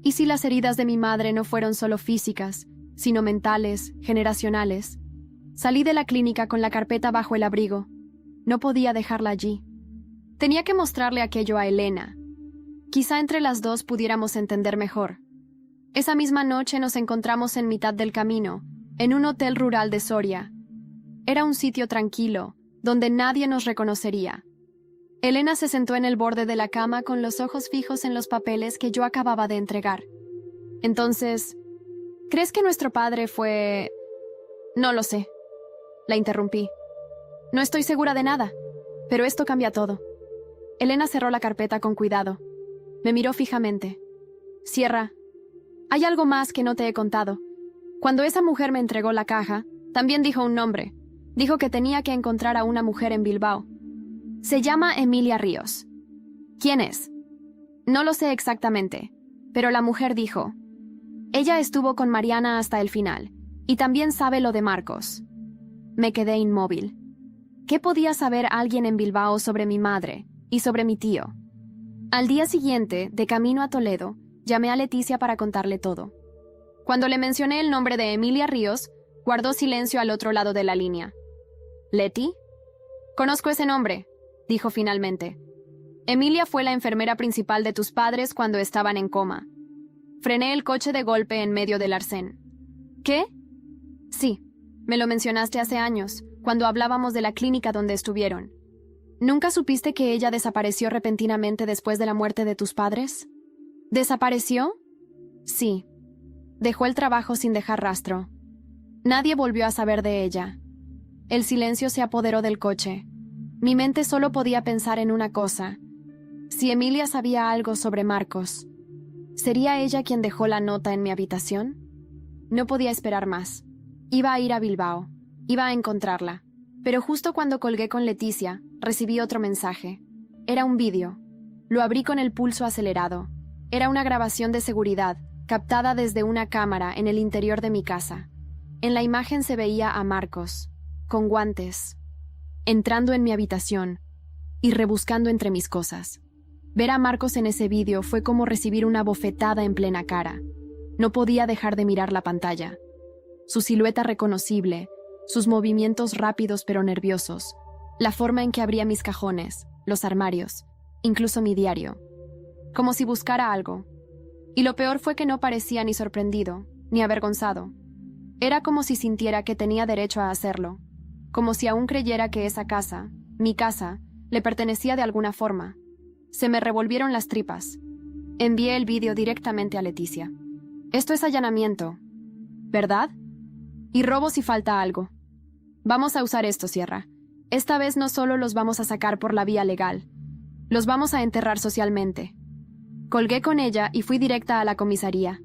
¿Y si las heridas de mi madre no fueron solo físicas, sino mentales, generacionales? Salí de la clínica con la carpeta bajo el abrigo. No podía dejarla allí. Tenía que mostrarle aquello a Elena. Quizá entre las dos pudiéramos entender mejor. Esa misma noche nos encontramos en mitad del camino, en un hotel rural de Soria. Era un sitio tranquilo, donde nadie nos reconocería. Elena se sentó en el borde de la cama con los ojos fijos en los papeles que yo acababa de entregar. Entonces, ¿crees que nuestro padre fue...? No lo sé. La interrumpí. No estoy segura de nada, pero esto cambia todo. Elena cerró la carpeta con cuidado. Me miró fijamente. Sierra, hay algo más que no te he contado. Cuando esa mujer me entregó la caja, también dijo un nombre. Dijo que tenía que encontrar a una mujer en Bilbao. Se llama Emilia Ríos. ¿Quién es? No lo sé exactamente, pero la mujer dijo: ella estuvo con Mariana hasta el final, y también sabe lo de Marcos. Me quedé inmóvil. ¿Qué podía saber alguien en Bilbao sobre mi madre y sobre mi tío? Al día siguiente, de camino a Toledo, Llamé a Leticia para contarle todo. Cuando le mencioné el nombre de Emilia Ríos, guardó silencio al otro lado de la línea. ¿Leti? Conozco ese nombre, dijo finalmente. Emilia fue la enfermera principal de tus padres cuando estaban en coma. Frené el coche de golpe en medio del arcén. ¿Qué? Sí, me lo mencionaste hace años, cuando hablábamos de la clínica donde estuvieron. ¿Nunca supiste que ella desapareció repentinamente después de la muerte de tus padres? ¿Desapareció? Sí. Dejó el trabajo sin dejar rastro. Nadie volvió a saber de ella. El silencio se apoderó del coche. Mi mente solo podía pensar en una cosa. Si Emilia sabía algo sobre Marcos, ¿sería ella quien dejó la nota en mi habitación? No podía esperar más. Iba a ir a Bilbao. Iba a encontrarla. Pero justo cuando colgué con Leticia, recibí otro mensaje. Era un vídeo. Lo abrí con el pulso acelerado. Era una grabación de seguridad, captada desde una cámara en el interior de mi casa. En la imagen se veía a Marcos, con guantes, entrando en mi habitación y rebuscando entre mis cosas. Ver a Marcos en ese vídeo fue como recibir una bofetada en plena cara. No podía dejar de mirar la pantalla. Su silueta reconocible, sus movimientos rápidos pero nerviosos, la forma en que abría mis cajones, los armarios, incluso mi diario. Como si buscara algo. Y lo peor fue que no parecía ni sorprendido, ni avergonzado. Era como si sintiera que tenía derecho a hacerlo, como si aún creyera que esa casa, mi casa, le pertenecía de alguna forma. Se me revolvieron las tripas. Envié el vídeo directamente a Leticia. Esto es allanamiento, ¿verdad? Y robo si falta algo. Vamos a usar esto, Sierra. Esta vez no solo los vamos a sacar por la vía legal, los vamos a enterrar socialmente. Colgué con ella y fui directa a la comisaría.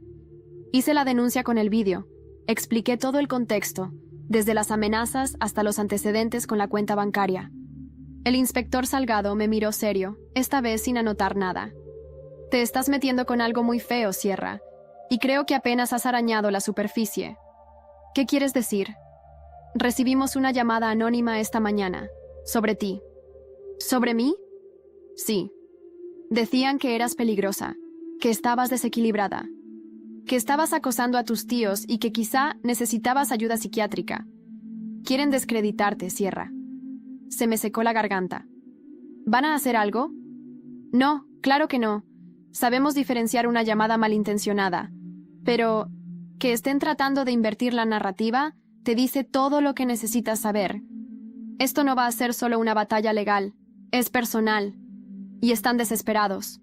Hice la denuncia con el vídeo. Expliqué todo el contexto, desde las amenazas hasta los antecedentes con la cuenta bancaria. El inspector Salgado me miró serio, esta vez sin anotar nada. Te estás metiendo con algo muy feo, Sierra, y creo que apenas has arañado la superficie. ¿Qué quieres decir? Recibimos una llamada anónima esta mañana, sobre ti. ¿Sobre mí? Sí. Decían que eras peligrosa, que estabas desequilibrada, que estabas acosando a tus tíos y que quizá necesitabas ayuda psiquiátrica. Quieren descreditarte, Sierra. Se me secó la garganta. ¿Van a hacer algo? No, claro que no. Sabemos diferenciar una llamada malintencionada. Pero que estén tratando de invertir la narrativa te dice todo lo que necesitas saber. Esto no va a ser solo una batalla legal, es personal. Y están desesperados.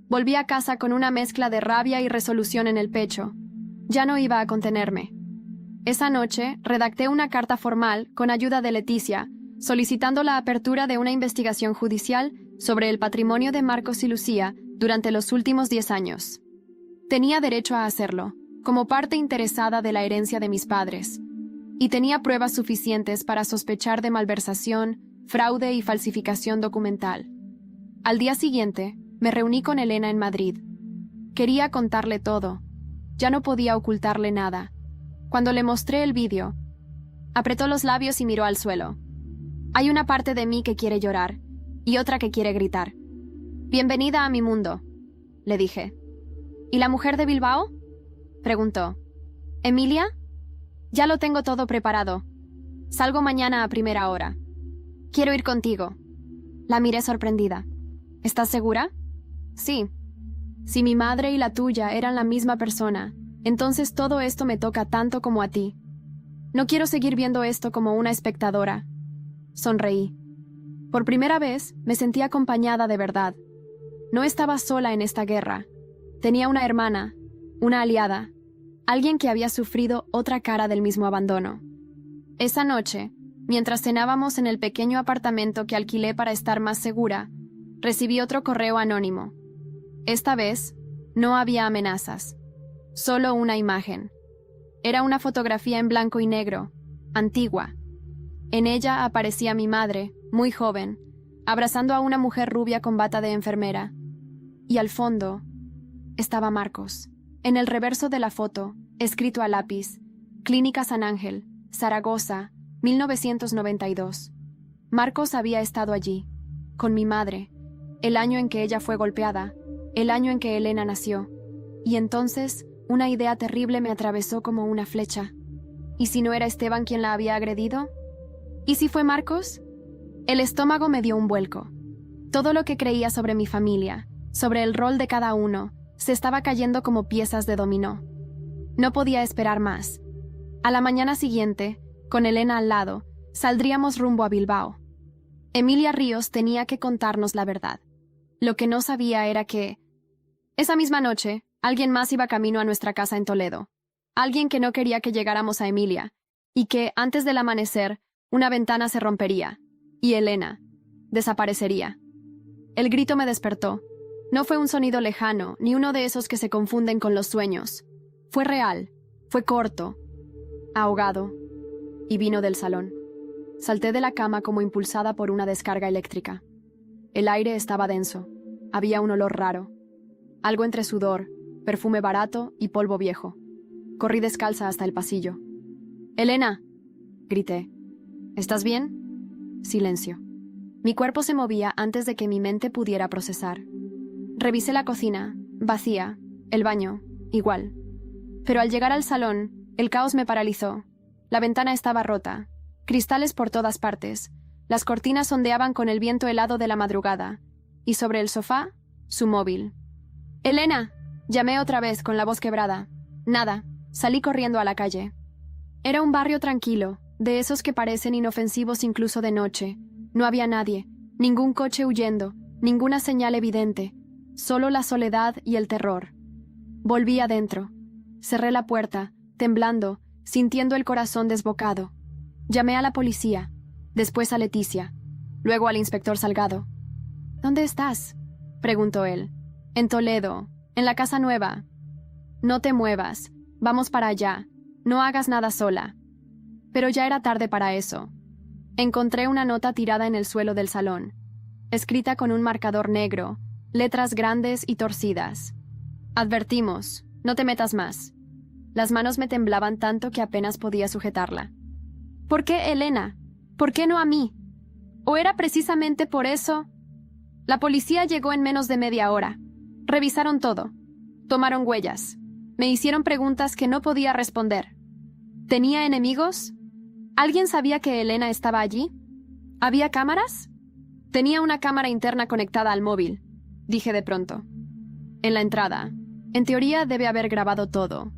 Volví a casa con una mezcla de rabia y resolución en el pecho. Ya no iba a contenerme. Esa noche redacté una carta formal con ayuda de Leticia, solicitando la apertura de una investigación judicial sobre el patrimonio de Marcos y Lucía durante los últimos 10 años. Tenía derecho a hacerlo, como parte interesada de la herencia de mis padres, y tenía pruebas suficientes para sospechar de malversación, fraude y falsificación documental. Al día siguiente, me reuní con Elena en Madrid. Quería contarle todo. Ya no podía ocultarle nada. Cuando le mostré el vídeo, apretó los labios y miró al suelo. Hay una parte de mí que quiere llorar y otra que quiere gritar. «Bienvenida a mi mundo», le dije. «¿Y la mujer de Bilbao?», preguntó. «¿Emilia?» «Ya lo tengo todo preparado. Salgo mañana a primera hora. Quiero ir contigo». La miré sorprendida. «¿Estás segura?» «Sí. Si mi madre y la tuya eran la misma persona, entonces todo esto me toca tanto como a ti. No quiero seguir viendo esto como una espectadora». Sonreí. Por primera vez me sentí acompañada de verdad. No estaba sola en esta guerra. Tenía una hermana, una aliada, alguien que había sufrido otra cara del mismo abandono. Esa noche, mientras cenábamos en el pequeño apartamento que alquilé para estar más segura, recibí otro correo anónimo. Esta vez, no había amenazas, solo una imagen. Era una fotografía en blanco y negro, antigua. En ella aparecía mi madre, muy joven, abrazando a una mujer rubia con bata de enfermera. Y al fondo estaba Marcos. En el reverso de la foto, escrito a lápiz, Clínica San Ángel, Zaragoza, 1992. Marcos había estado allí, con mi madre, el año en que ella fue golpeada, el año en que Elena nació. Y entonces, una idea terrible me atravesó como una flecha. ¿Y si no era Esteban quien la había agredido? ¿Y si fue Marcos? El estómago me dio un vuelco. Todo lo que creía sobre mi familia, sobre el rol de cada uno, se estaba cayendo como piezas de dominó. No podía esperar más. A la mañana siguiente, con Elena al lado, saldríamos rumbo a Bilbao. Emilia Ríos tenía que contarnos la verdad. Lo que no sabía era que, esa misma noche, alguien más iba camino a nuestra casa en Toledo. Alguien que no quería que llegáramos a Emilia, y que, antes del amanecer, una ventana se rompería, y Elena desaparecería. El grito me despertó. No fue un sonido lejano, ni uno de esos que se confunden con los sueños. Fue real, fue corto, ahogado, y vino del salón. Salté de la cama como impulsada por una descarga eléctrica. El aire estaba denso. Había un olor raro. Algo entre sudor, perfume barato y polvo viejo. Corrí descalza hasta el pasillo. «¡Elena!», grité. «¿Estás bien?». Silencio. Mi cuerpo se movía antes de que mi mente pudiera procesar. Revisé la cocina, vacía, el baño, igual. Pero al llegar al salón, el caos me paralizó. La ventana estaba rota, cristales por todas partes, las cortinas ondeaban con el viento helado de la madrugada, y sobre el sofá, su móvil. «¡Elena!», llamé otra vez con la voz quebrada. Nada, salí corriendo a la calle. Era un barrio tranquilo, de esos que parecen inofensivos incluso de noche. No había nadie, ningún coche huyendo, ninguna señal evidente, solo la soledad y el terror. Volví adentro. Cerré la puerta, temblando, sintiendo el corazón desbocado. Llamé a la policía, después a Leticia, luego al inspector Salgado. «¿Dónde estás?», preguntó él. «En Toledo, en la casa nueva». «No te muevas, vamos para allá, no hagas nada sola». Pero ya era tarde para eso. Encontré una nota tirada en el suelo del salón, escrita con un marcador negro, letras grandes y torcidas. «Advertimos, no te metas más». Las manos me temblaban tanto que apenas podía sujetarla. ¿Por qué Elena? ¿Por qué no a mí? ¿O era precisamente por eso? La policía llegó en menos de media hora. Revisaron todo. Tomaron huellas. Me hicieron preguntas que no podía responder. ¿Tenía enemigos? ¿Alguien sabía que Elena estaba allí? ¿Había cámaras? Tenía una cámara interna conectada al móvil, dije de pronto. En la entrada. En teoría debe haber grabado todo.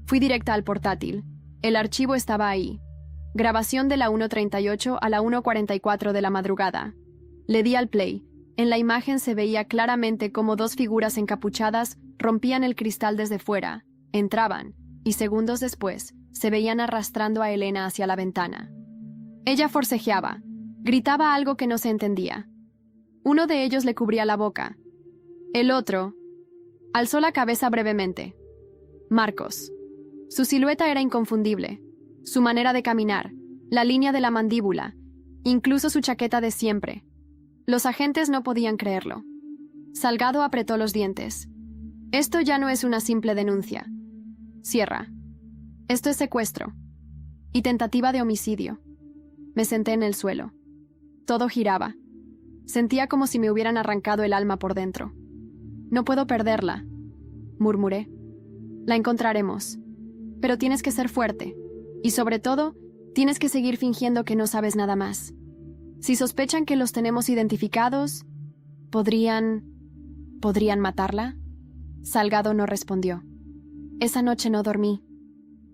Fui directa al portátil. El archivo estaba ahí. Grabación de la 1:38 a la 1:44 de la madrugada. Le di al play. En la imagen se veía claramente cómo dos figuras encapuchadas rompían el cristal desde fuera, entraban, y segundos después se veían arrastrando a Elena hacia la ventana. Ella forcejeaba, gritaba algo que no se entendía. Uno de ellos le cubría la boca. El otro alzó la cabeza brevemente. Marcos. Su silueta era inconfundible. Su manera de caminar, la línea de la mandíbula, incluso su chaqueta de siempre. Los agentes no podían creerlo. Salgado apretó los dientes. Esto ya no es una simple denuncia. Cierra. Esto es secuestro. Y tentativa de homicidio. Me senté en el suelo. Todo giraba. Sentía como si me hubieran arrancado el alma por dentro. «No puedo perderla», murmuré. «La encontraremos. Pero tienes que ser fuerte. Y sobre todo, tienes que seguir fingiendo que no sabes nada más. Si sospechan que los tenemos identificados, ¿podrían matarla?» Salgado no respondió. Esa noche no dormí.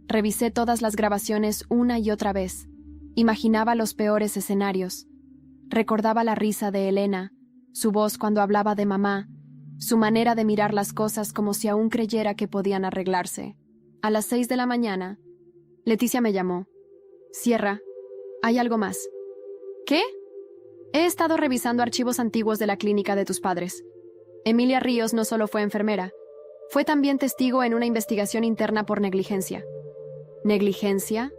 Revisé todas las grabaciones una y otra vez. Imaginaba los peores escenarios. Recordaba la risa de Elena, su voz cuando hablaba de mamá, su manera de mirar las cosas como si aún creyera que podían arreglarse. A las 6 de la mañana, Leticia me llamó. «Cierra. Hay algo más». «¿Qué?». «He estado revisando archivos antiguos de la clínica de tus padres. Emilia Ríos no solo fue enfermera, fue también testigo en una investigación interna por negligencia». «¿Negligencia?».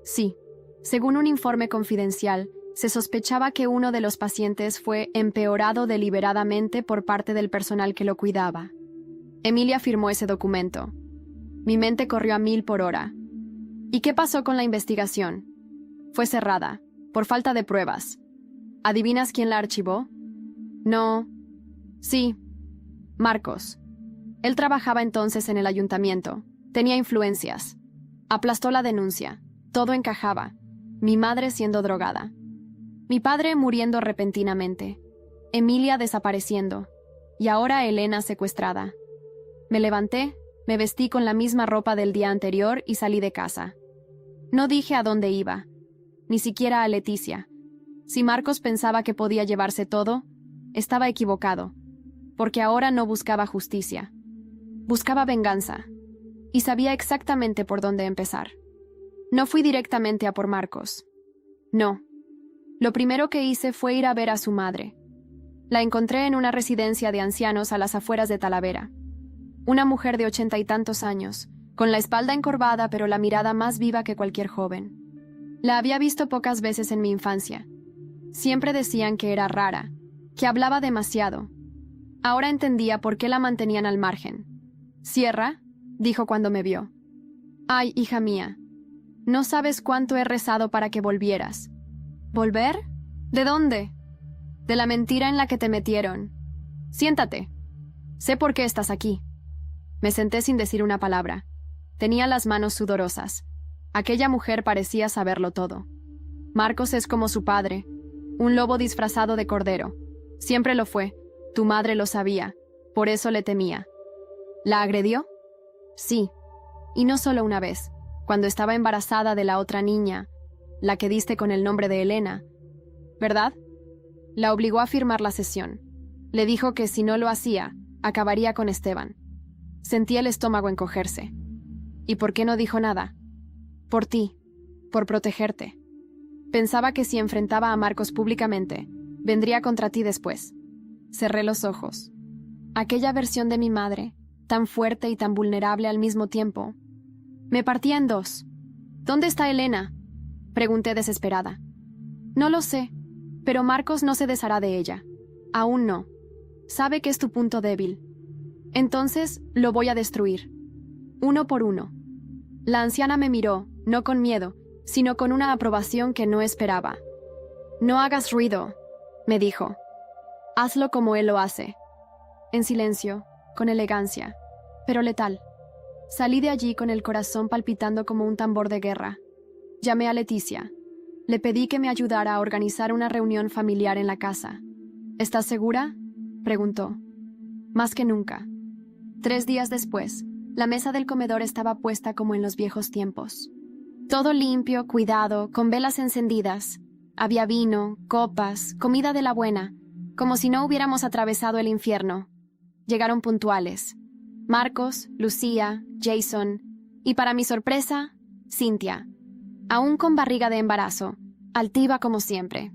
«Sí. Según un informe confidencial, se sospechaba que uno de los pacientes fue empeorado deliberadamente por parte del personal que lo cuidaba. Emilia firmó ese documento. Mi mente corrió a 1000 por hora. ¿Y qué pasó con la investigación? Fue cerrada, por falta de pruebas. ¿Adivinas quién la archivó? No. Sí. Marcos. Él trabajaba entonces en el ayuntamiento. Tenía influencias. Aplastó la denuncia. Todo encajaba. Mi madre siendo drogada. Mi padre muriendo repentinamente. Emilia desapareciendo. Y ahora Elena secuestrada. Me levanté, me vestí con la misma ropa del día anterior y salí de casa. No dije a dónde iba. Ni siquiera a Leticia. Si Marcos pensaba que podía llevarse todo, estaba equivocado. Porque ahora no buscaba justicia. Buscaba venganza. Y sabía exactamente por dónde empezar. No fui directamente a por Marcos. No. Lo primero que hice fue ir a ver a su madre. La encontré en una residencia de ancianos a las afueras de Talavera. Una mujer de 80 y tantos años, con la espalda encorvada pero la mirada más viva que cualquier joven. La había visto pocas veces en mi infancia. Siempre decían que era rara, que hablaba demasiado. Ahora entendía por qué la mantenían al margen. «Sierra», dijo cuando me vio. «Ay, hija mía, no sabes cuánto he rezado para que volvieras». «¿Volver? ¿De dónde?» «De la mentira en la que te metieron. Siéntate. Sé por qué estás aquí». Me senté sin decir una palabra. Tenía las manos sudorosas. Aquella mujer parecía saberlo todo. Marcos es como su padre, un lobo disfrazado de cordero. Siempre lo fue. Tu madre lo sabía. Por eso le temía. ¿La agredió? Sí. Y no solo una vez. Cuando estaba embarazada de la otra niña, la que diste con el nombre de Elena. ¿Verdad? La obligó a firmar la cesión. Le dijo que si no lo hacía, acabaría con Esteban. Sentí el estómago encogerse. ¿Y por qué no dijo nada? Por ti. Por protegerte. Pensaba que si enfrentaba a Marcos públicamente, vendría contra ti después. Cerré los ojos. Aquella versión de mi madre, tan fuerte y tan vulnerable al mismo tiempo, me partía en dos. ¿Dónde está Elena?, pregunté desesperada. No lo sé, pero Marcos no se deshará de ella. Aún no. Sabe que es tu punto débil. Entonces lo voy a destruir. Uno por uno. La anciana me miró, no con miedo, sino con una aprobación que no esperaba. No hagas ruido, me dijo. Hazlo como él lo hace. En silencio, con elegancia, pero letal. Salí de allí con el corazón palpitando como un tambor de guerra. Llamé a Leticia. Le pedí que me ayudara a organizar una reunión familiar en la casa. ¿Estás segura?, preguntó. Más que nunca. 3 días después, la mesa del comedor estaba puesta como en los viejos tiempos. Todo limpio, cuidado, con velas encendidas. Había vino, copas, comida de la buena, como si no hubiéramos atravesado el infierno. Llegaron puntuales. Marcos, Lucía, Jason, y para mi sorpresa, Cynthia, aún con barriga de embarazo, altiva como siempre.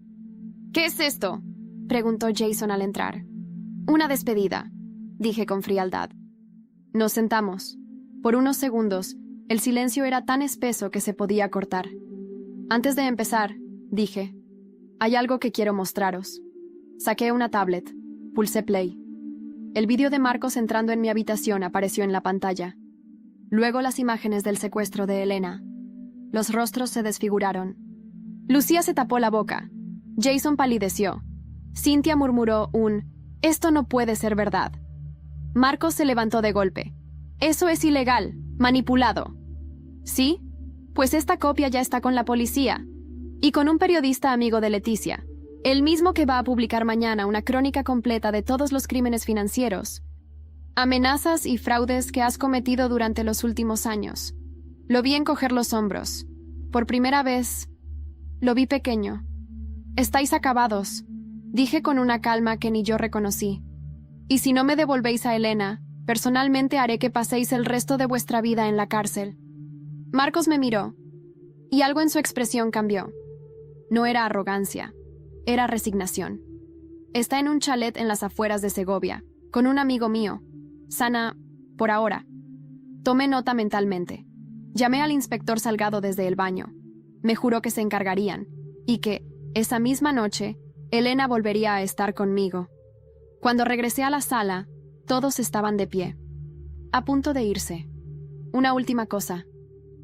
«¿Qué es esto?», preguntó Jason al entrar. «Una despedida», dije con frialdad. Nos sentamos. Por unos segundos, el silencio era tan espeso que se podía cortar. Antes de empezar, dije, «Hay algo que quiero mostraros». Saqué una tablet. Pulsé play. El vídeo de Marcos entrando en mi habitación apareció en la pantalla. Luego las imágenes del secuestro de Elena. Los rostros se desfiguraron. Lucía se tapó la boca. Jason palideció. Cynthia murmuró un «Esto no puede ser verdad». Marcos se levantó de golpe. «Eso es ilegal, manipulado». «¿Sí? Pues esta copia ya está con la policía. Y con un periodista amigo de Leticia. El mismo que va a publicar mañana una crónica completa de todos los crímenes financieros, amenazas y fraudes que has cometido durante los últimos años». Lo vi encoger los hombros. Por primera vez, lo vi pequeño. «Estáis acabados», dije con una calma que ni yo reconocí. «Y si no me devolvéis a Elena, personalmente haré que paséis el resto de vuestra vida en la cárcel». Marcos me miró, y algo en su expresión cambió. No era arrogancia. Era resignación. Está en un chalet en las afueras de Segovia, con un amigo mío. Sana, por ahora. Tomé nota mentalmente. Llamé al inspector Salgado desde el baño. Me juró que se encargarían, y que, esa misma noche, Elena volvería a estar conmigo. Cuando regresé a la sala, todos estaban de pie, a punto de irse. «Una última cosa»,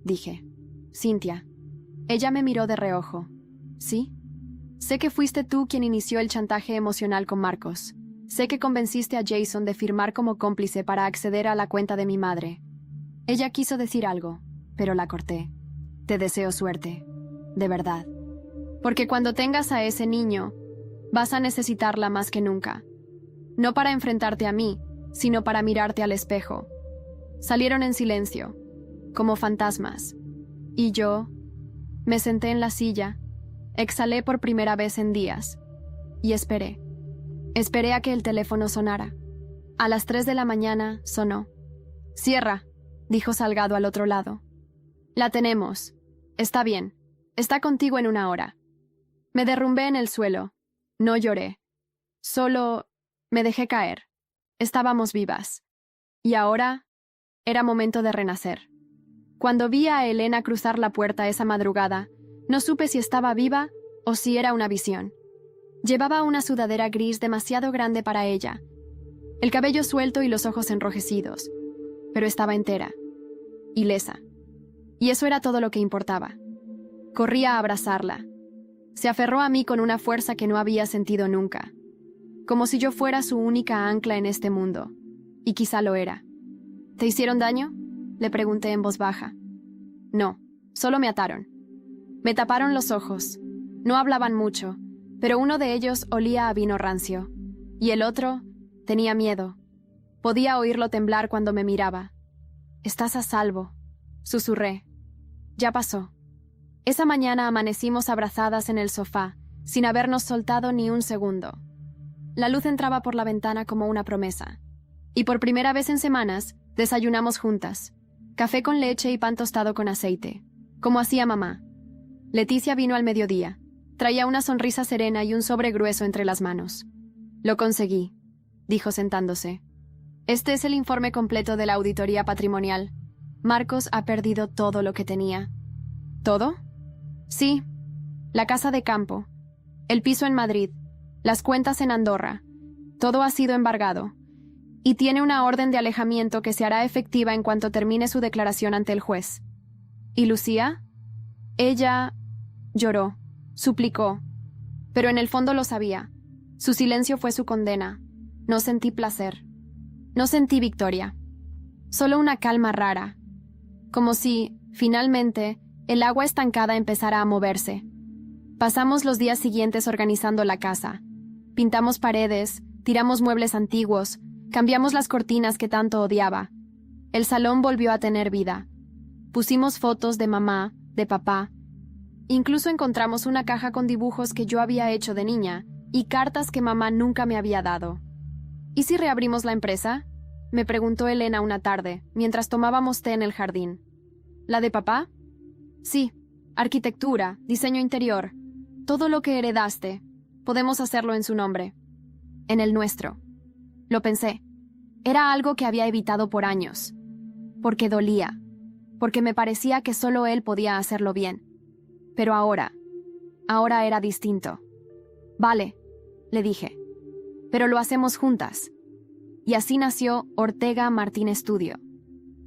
dije. «Cynthia». Ella me miró de reojo. «¿Sí? Sé que fuiste tú quien inició el chantaje emocional con Marcos». sé que convenciste a Jason de firmar como cómplice para acceder a la cuenta de mi madre. Ella quiso decir algo, pero la corté. Te deseo suerte, de verdad. Porque cuando tengas a ese niño, vas a necesitarla más que nunca. No para enfrentarte a mí, sino para mirarte al espejo. Salieron en silencio, como fantasmas. Y yo me senté en la silla, exhalé por primera vez en días, y esperé. Esperé a que el teléfono sonara. A las 3 de la mañana sonó. «Cierra», dijo Salgado al otro lado. «La tenemos. Está bien. Está contigo en 1 hora». Me derrumbé en el suelo. No lloré. Solo me dejé caer. Estábamos vivas. Y ahora era momento de renacer. Cuando vi a Elena cruzar la puerta esa madrugada, no supe si estaba viva o si era una visión. Llevaba una sudadera gris demasiado grande para ella, el cabello suelto y los ojos enrojecidos, pero estaba entera, ilesa. Y eso era todo lo que importaba. Corrí a abrazarla. Se aferró a mí con una fuerza que no había sentido nunca, como si yo fuera su única ancla en este mundo, y quizá lo era. ¿Te hicieron daño?, le pregunté en voz baja. No, solo me ataron. Me taparon los ojos. No hablaban mucho, pero uno de ellos olía a vino rancio, y el otro tenía miedo. Podía oírlo temblar cuando me miraba. «Estás a salvo», susurré. Ya pasó. Esa mañana amanecimos abrazadas en el sofá, sin habernos soltado ni un segundo. La luz entraba por la ventana como una promesa. Y por primera vez en semanas, desayunamos juntas. Café con leche y pan tostado con aceite, como hacía mamá. Leticia vino al mediodía. Traía una sonrisa serena y un sobre grueso entre las manos. «Lo conseguí», dijo sentándose. «Este es el informe completo de la auditoría patrimonial. Marcos ha perdido todo lo que tenía». ¿Todo? Sí. La casa de campo, el piso en Madrid, las cuentas en Andorra. Todo ha sido embargado. Y tiene una orden de alejamiento que se hará efectiva en cuanto termine su declaración ante el juez. ¿Y Lucía? Ella lloró, suplicó, pero en el fondo lo sabía. Su silencio fue su condena. No sentí placer. No sentí victoria. Solo una calma rara. Como si, finalmente, el agua estancada empezara a moverse. Pasamos los días siguientes organizando la casa. Pintamos paredes, tiramos muebles antiguos, cambiamos las cortinas que tanto odiaba. El salón volvió a tener vida. Pusimos fotos de mamá, de papá. Incluso encontramos una caja con dibujos que yo había hecho de niña y cartas que mamá nunca me había dado. ¿Y si reabrimos la empresa?, me preguntó Elena una tarde, mientras tomábamos té en el jardín. ¿La de papá? Sí, arquitectura, diseño interior, todo lo que heredaste. Podemos hacerlo en su nombre. En el nuestro. Lo pensé. Era algo que había evitado por años. Porque dolía. Porque me parecía que solo él podía hacerlo bien. Pero ahora era distinto. Vale, le dije. Pero lo hacemos juntas. Y así nació Ortega Martín Studio.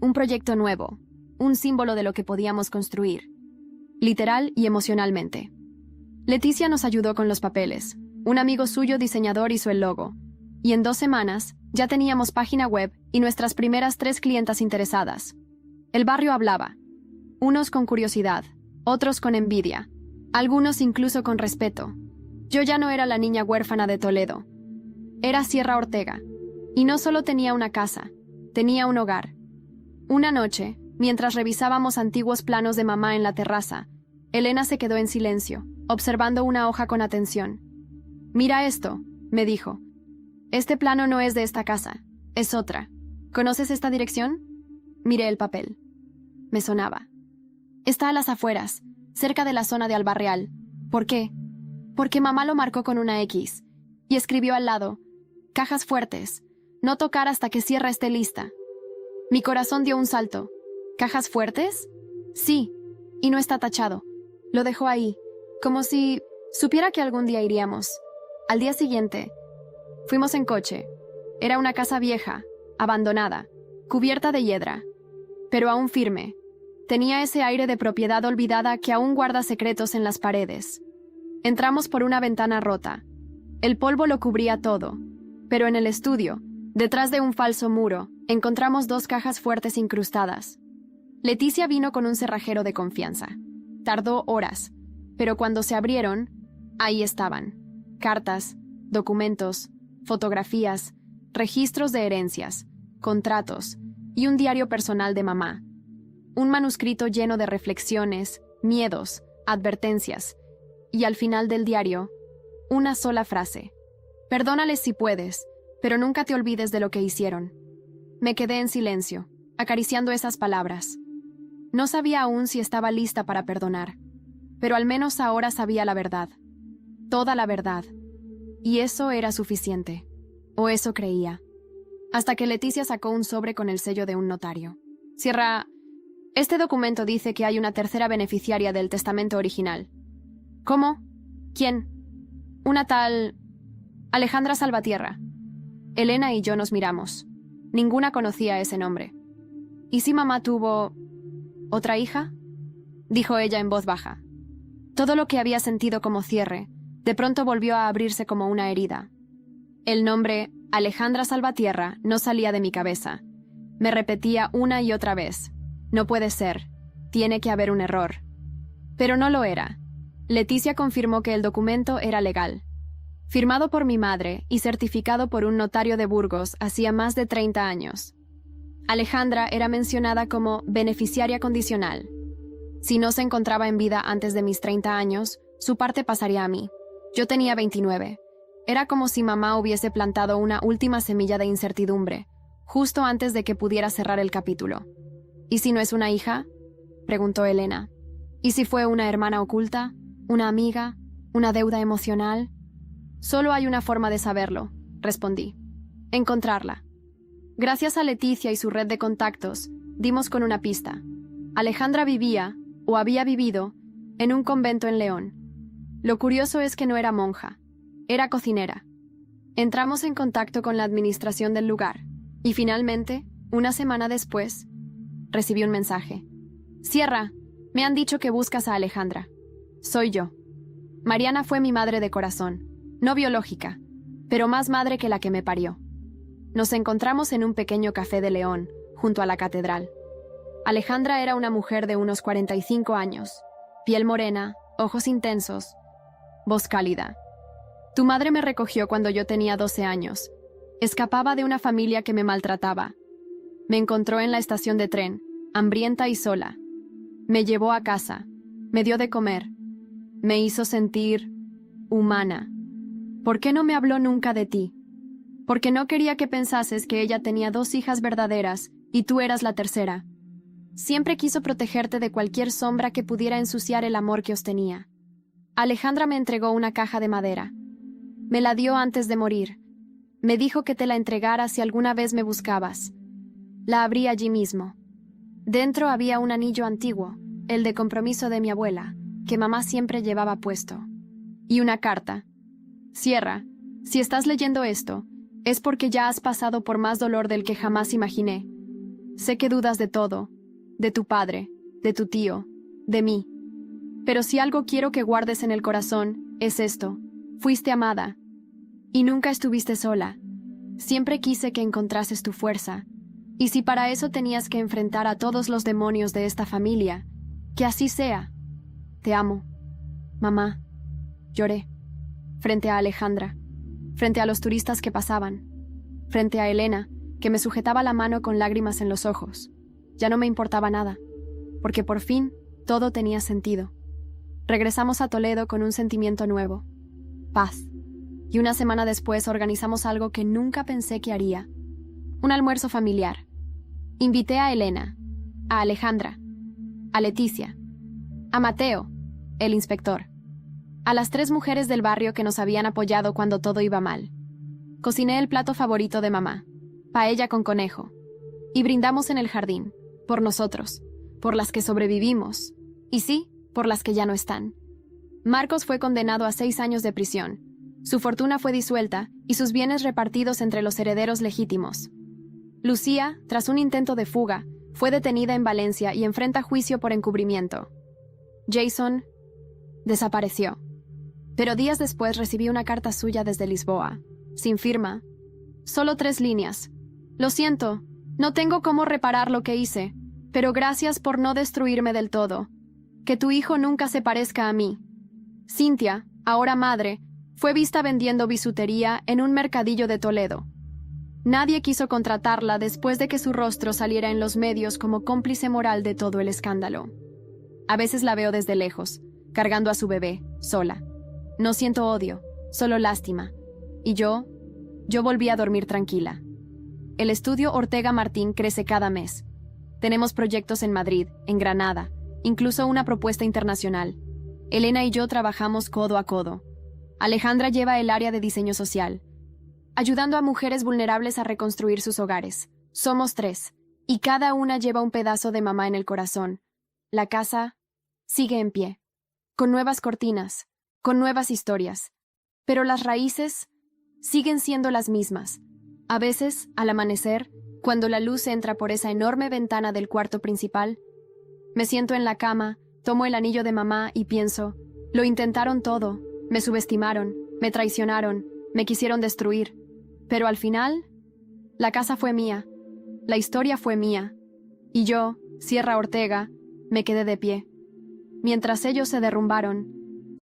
Un proyecto nuevo, un símbolo de lo que podíamos construir. Literal y emocionalmente. Leticia nos ayudó con los papeles. Un amigo suyo diseñador hizo el logo. Y en 2 semanas ya teníamos página web y nuestras primeras 3 clientas interesadas. El barrio hablaba. Unos con curiosidad, otros con envidia, algunos incluso con respeto. Yo ya no era la niña huérfana de Toledo. Era Sierra Ortega. Y no solo tenía una casa, tenía un hogar. Una noche, mientras revisábamos antiguos planos de mamá en la terraza, Elena se quedó en silencio, observando una hoja con atención. «Mira esto», me dijo. «Este plano no es de esta casa, es otra. ¿Conoces esta dirección?» Miré el papel. Me sonaba. Está a las afueras, cerca de la zona de Albarreal. ¿Por qué? Porque mamá lo marcó con una X. Y escribió al lado: «Cajas fuertes. No tocar hasta que Sierra esté lista». Mi corazón dio un salto. ¿Cajas fuertes? Sí. Y no está tachado. Lo dejó ahí, como si supiera que algún día iríamos. Al día siguiente, fuimos en coche. Era una casa vieja, abandonada, cubierta de hiedra, pero aún firme. Tenía ese aire de propiedad olvidada que aún guarda secretos en las paredes. Entramos por una ventana rota. El polvo lo cubría todo. Pero en el estudio, detrás de un falso muro, encontramos 2 cajas fuertes incrustadas. Leticia vino con un cerrajero de confianza. Tardó horas, pero cuando se abrieron, ahí estaban. Cartas, documentos, fotografías, registros de herencias, contratos y un diario personal de mamá. Un manuscrito lleno de reflexiones, miedos, advertencias. Y al final del diario, una sola frase. Perdónales si puedes, pero nunca te olvides de lo que hicieron. Me quedé en silencio, acariciando esas palabras. No sabía aún si estaba lista para perdonar, pero al menos ahora sabía la verdad. Toda la verdad. Y eso era suficiente. O eso creía. Hasta que Leticia sacó un sobre con el sello de un notario. Cierra. Este documento dice que hay una tercera beneficiaria del testamento original. ¿Cómo? ¿Quién? Una tal... Alejandra Salvatierra. Elena y yo nos miramos. Ninguna conocía ese nombre. ¿Y si mamá tuvo... otra hija? Dijo ella en voz baja. Todo lo que había sentido como cierre, de pronto volvió a abrirse como una herida. El nombre Alejandra Salvatierra no salía de mi cabeza. Me repetía una y otra vez. No puede ser. Tiene que haber un error. Pero no lo era. Leticia confirmó que el documento era legal. Firmado por mi madre y certificado por un notario de Burgos hacía más de 30 años. Alejandra era mencionada como beneficiaria condicional. Si no se encontraba en vida antes de mis 30 años, su parte pasaría a mí. Yo tenía 29. Era como si mamá hubiese plantado una última semilla de incertidumbre, justo antes de que pudiera cerrar el capítulo. ¿Y si no es una hija?, preguntó Elena. ¿Y si fue una hermana oculta? ¿Una amiga? ¿Una deuda emocional? Solo hay una forma de saberlo, respondí. Encontrarla. Gracias a Leticia y su red de contactos, dimos con una pista. Alejandra vivía, o había vivido, en un convento en León. Lo curioso es que no era monja, era cocinera. Entramos en contacto con la administración del lugar, y finalmente, una semana después, recibí un mensaje. Sierra, me han dicho que buscas a Alejandra. Soy yo. Mariana fue mi madre de corazón, no biológica, pero más madre que la que me parió. Nos encontramos en un pequeño café de León, junto a la catedral. Alejandra era una mujer de unos 45 años, piel morena, ojos intensos, voz cálida. Tu madre me recogió cuando yo tenía 12 años. Escapaba de una familia que me maltrataba. Me encontró en la estación de tren, hambrienta y sola. Me llevó a casa, me dio de comer, me hizo sentir humana. ¿Por qué no me habló nunca de ti? Porque no quería que pensases que ella tenía 2 hijas verdaderas y tú eras la tercera. Siempre quiso protegerte de cualquier sombra que pudiera ensuciar el amor que os tenía. Alejandra me entregó una caja de madera. Me la dio antes de morir. Me dijo que te la entregara si alguna vez me buscabas. La abrí allí mismo. Dentro había un anillo antiguo, el de compromiso de mi abuela, que mamá siempre llevaba puesto. Y una carta. Sierra, si estás leyendo esto, es porque ya has pasado por más dolor del que jamás imaginé. Sé que dudas de todo, de tu padre, de tu tío, de mí. Pero si algo quiero que guardes en el corazón, es esto. Fuiste amada. Y nunca estuviste sola. Siempre quise que encontrases tu fuerza. Y si para eso tenías que enfrentar a todos los demonios de esta familia, que así sea. Te amo. Mamá. Lloré. Frente a Alejandra. Frente a los turistas que pasaban. Frente a Elena, que me sujetaba la mano con lágrimas en los ojos. Ya no me importaba nada, porque por fin todo tenía sentido. Regresamos a Toledo con un sentimiento nuevo. Paz. Y una semana después organizamos algo que nunca pensé que haría. Un almuerzo familiar. Invité a Elena, a Alejandra, a Leticia, a Mateo, el inspector, a las 3 mujeres del barrio que nos habían apoyado cuando todo iba mal. Cociné el plato favorito de mamá, paella con conejo, y brindamos en el jardín, por nosotros, por las que sobrevivimos, y sí, por las que ya no están. Marcos fue condenado a 6 años de prisión. Su fortuna fue disuelta y sus bienes repartidos entre los herederos legítimos. Lucía, tras un intento de fuga, fue detenida en Valencia y enfrenta juicio por encubrimiento. Jason desapareció. Pero días después recibí una carta suya desde Lisboa, sin firma, Solo 3 líneas. Lo siento, no tengo cómo reparar lo que hice, pero gracias por no destruirme del todo. Que tu hijo nunca se parezca a mí. Cynthia, ahora madre, fue vista vendiendo bisutería en un mercadillo de Toledo. Nadie quiso contratarla después de que su rostro saliera en los medios como cómplice moral de todo el escándalo. A veces la veo desde lejos, cargando a su bebé, sola. No siento odio, solo lástima. Y yo volví a dormir tranquila. El estudio Ortega Martín crece cada mes. Tenemos proyectos en Madrid, en Granada, incluso una propuesta internacional. Elena y yo trabajamos codo a codo. Alejandra lleva el área de diseño social, ayudando a mujeres vulnerables a reconstruir sus hogares. Somos 3, y cada una lleva un pedazo de mamá en el corazón. La casa sigue en pie, con nuevas cortinas, con nuevas historias. Pero las raíces siguen siendo las mismas. A veces, al amanecer, cuando la luz entra por esa enorme ventana del cuarto principal, me siento en la cama, tomo el anillo de mamá y pienso, lo intentaron todo, me subestimaron, me traicionaron, me quisieron destruir. Pero al final, la casa fue mía, la historia fue mía, y yo, Sierra Ortega, me quedé de pie. Mientras ellos se derrumbaron,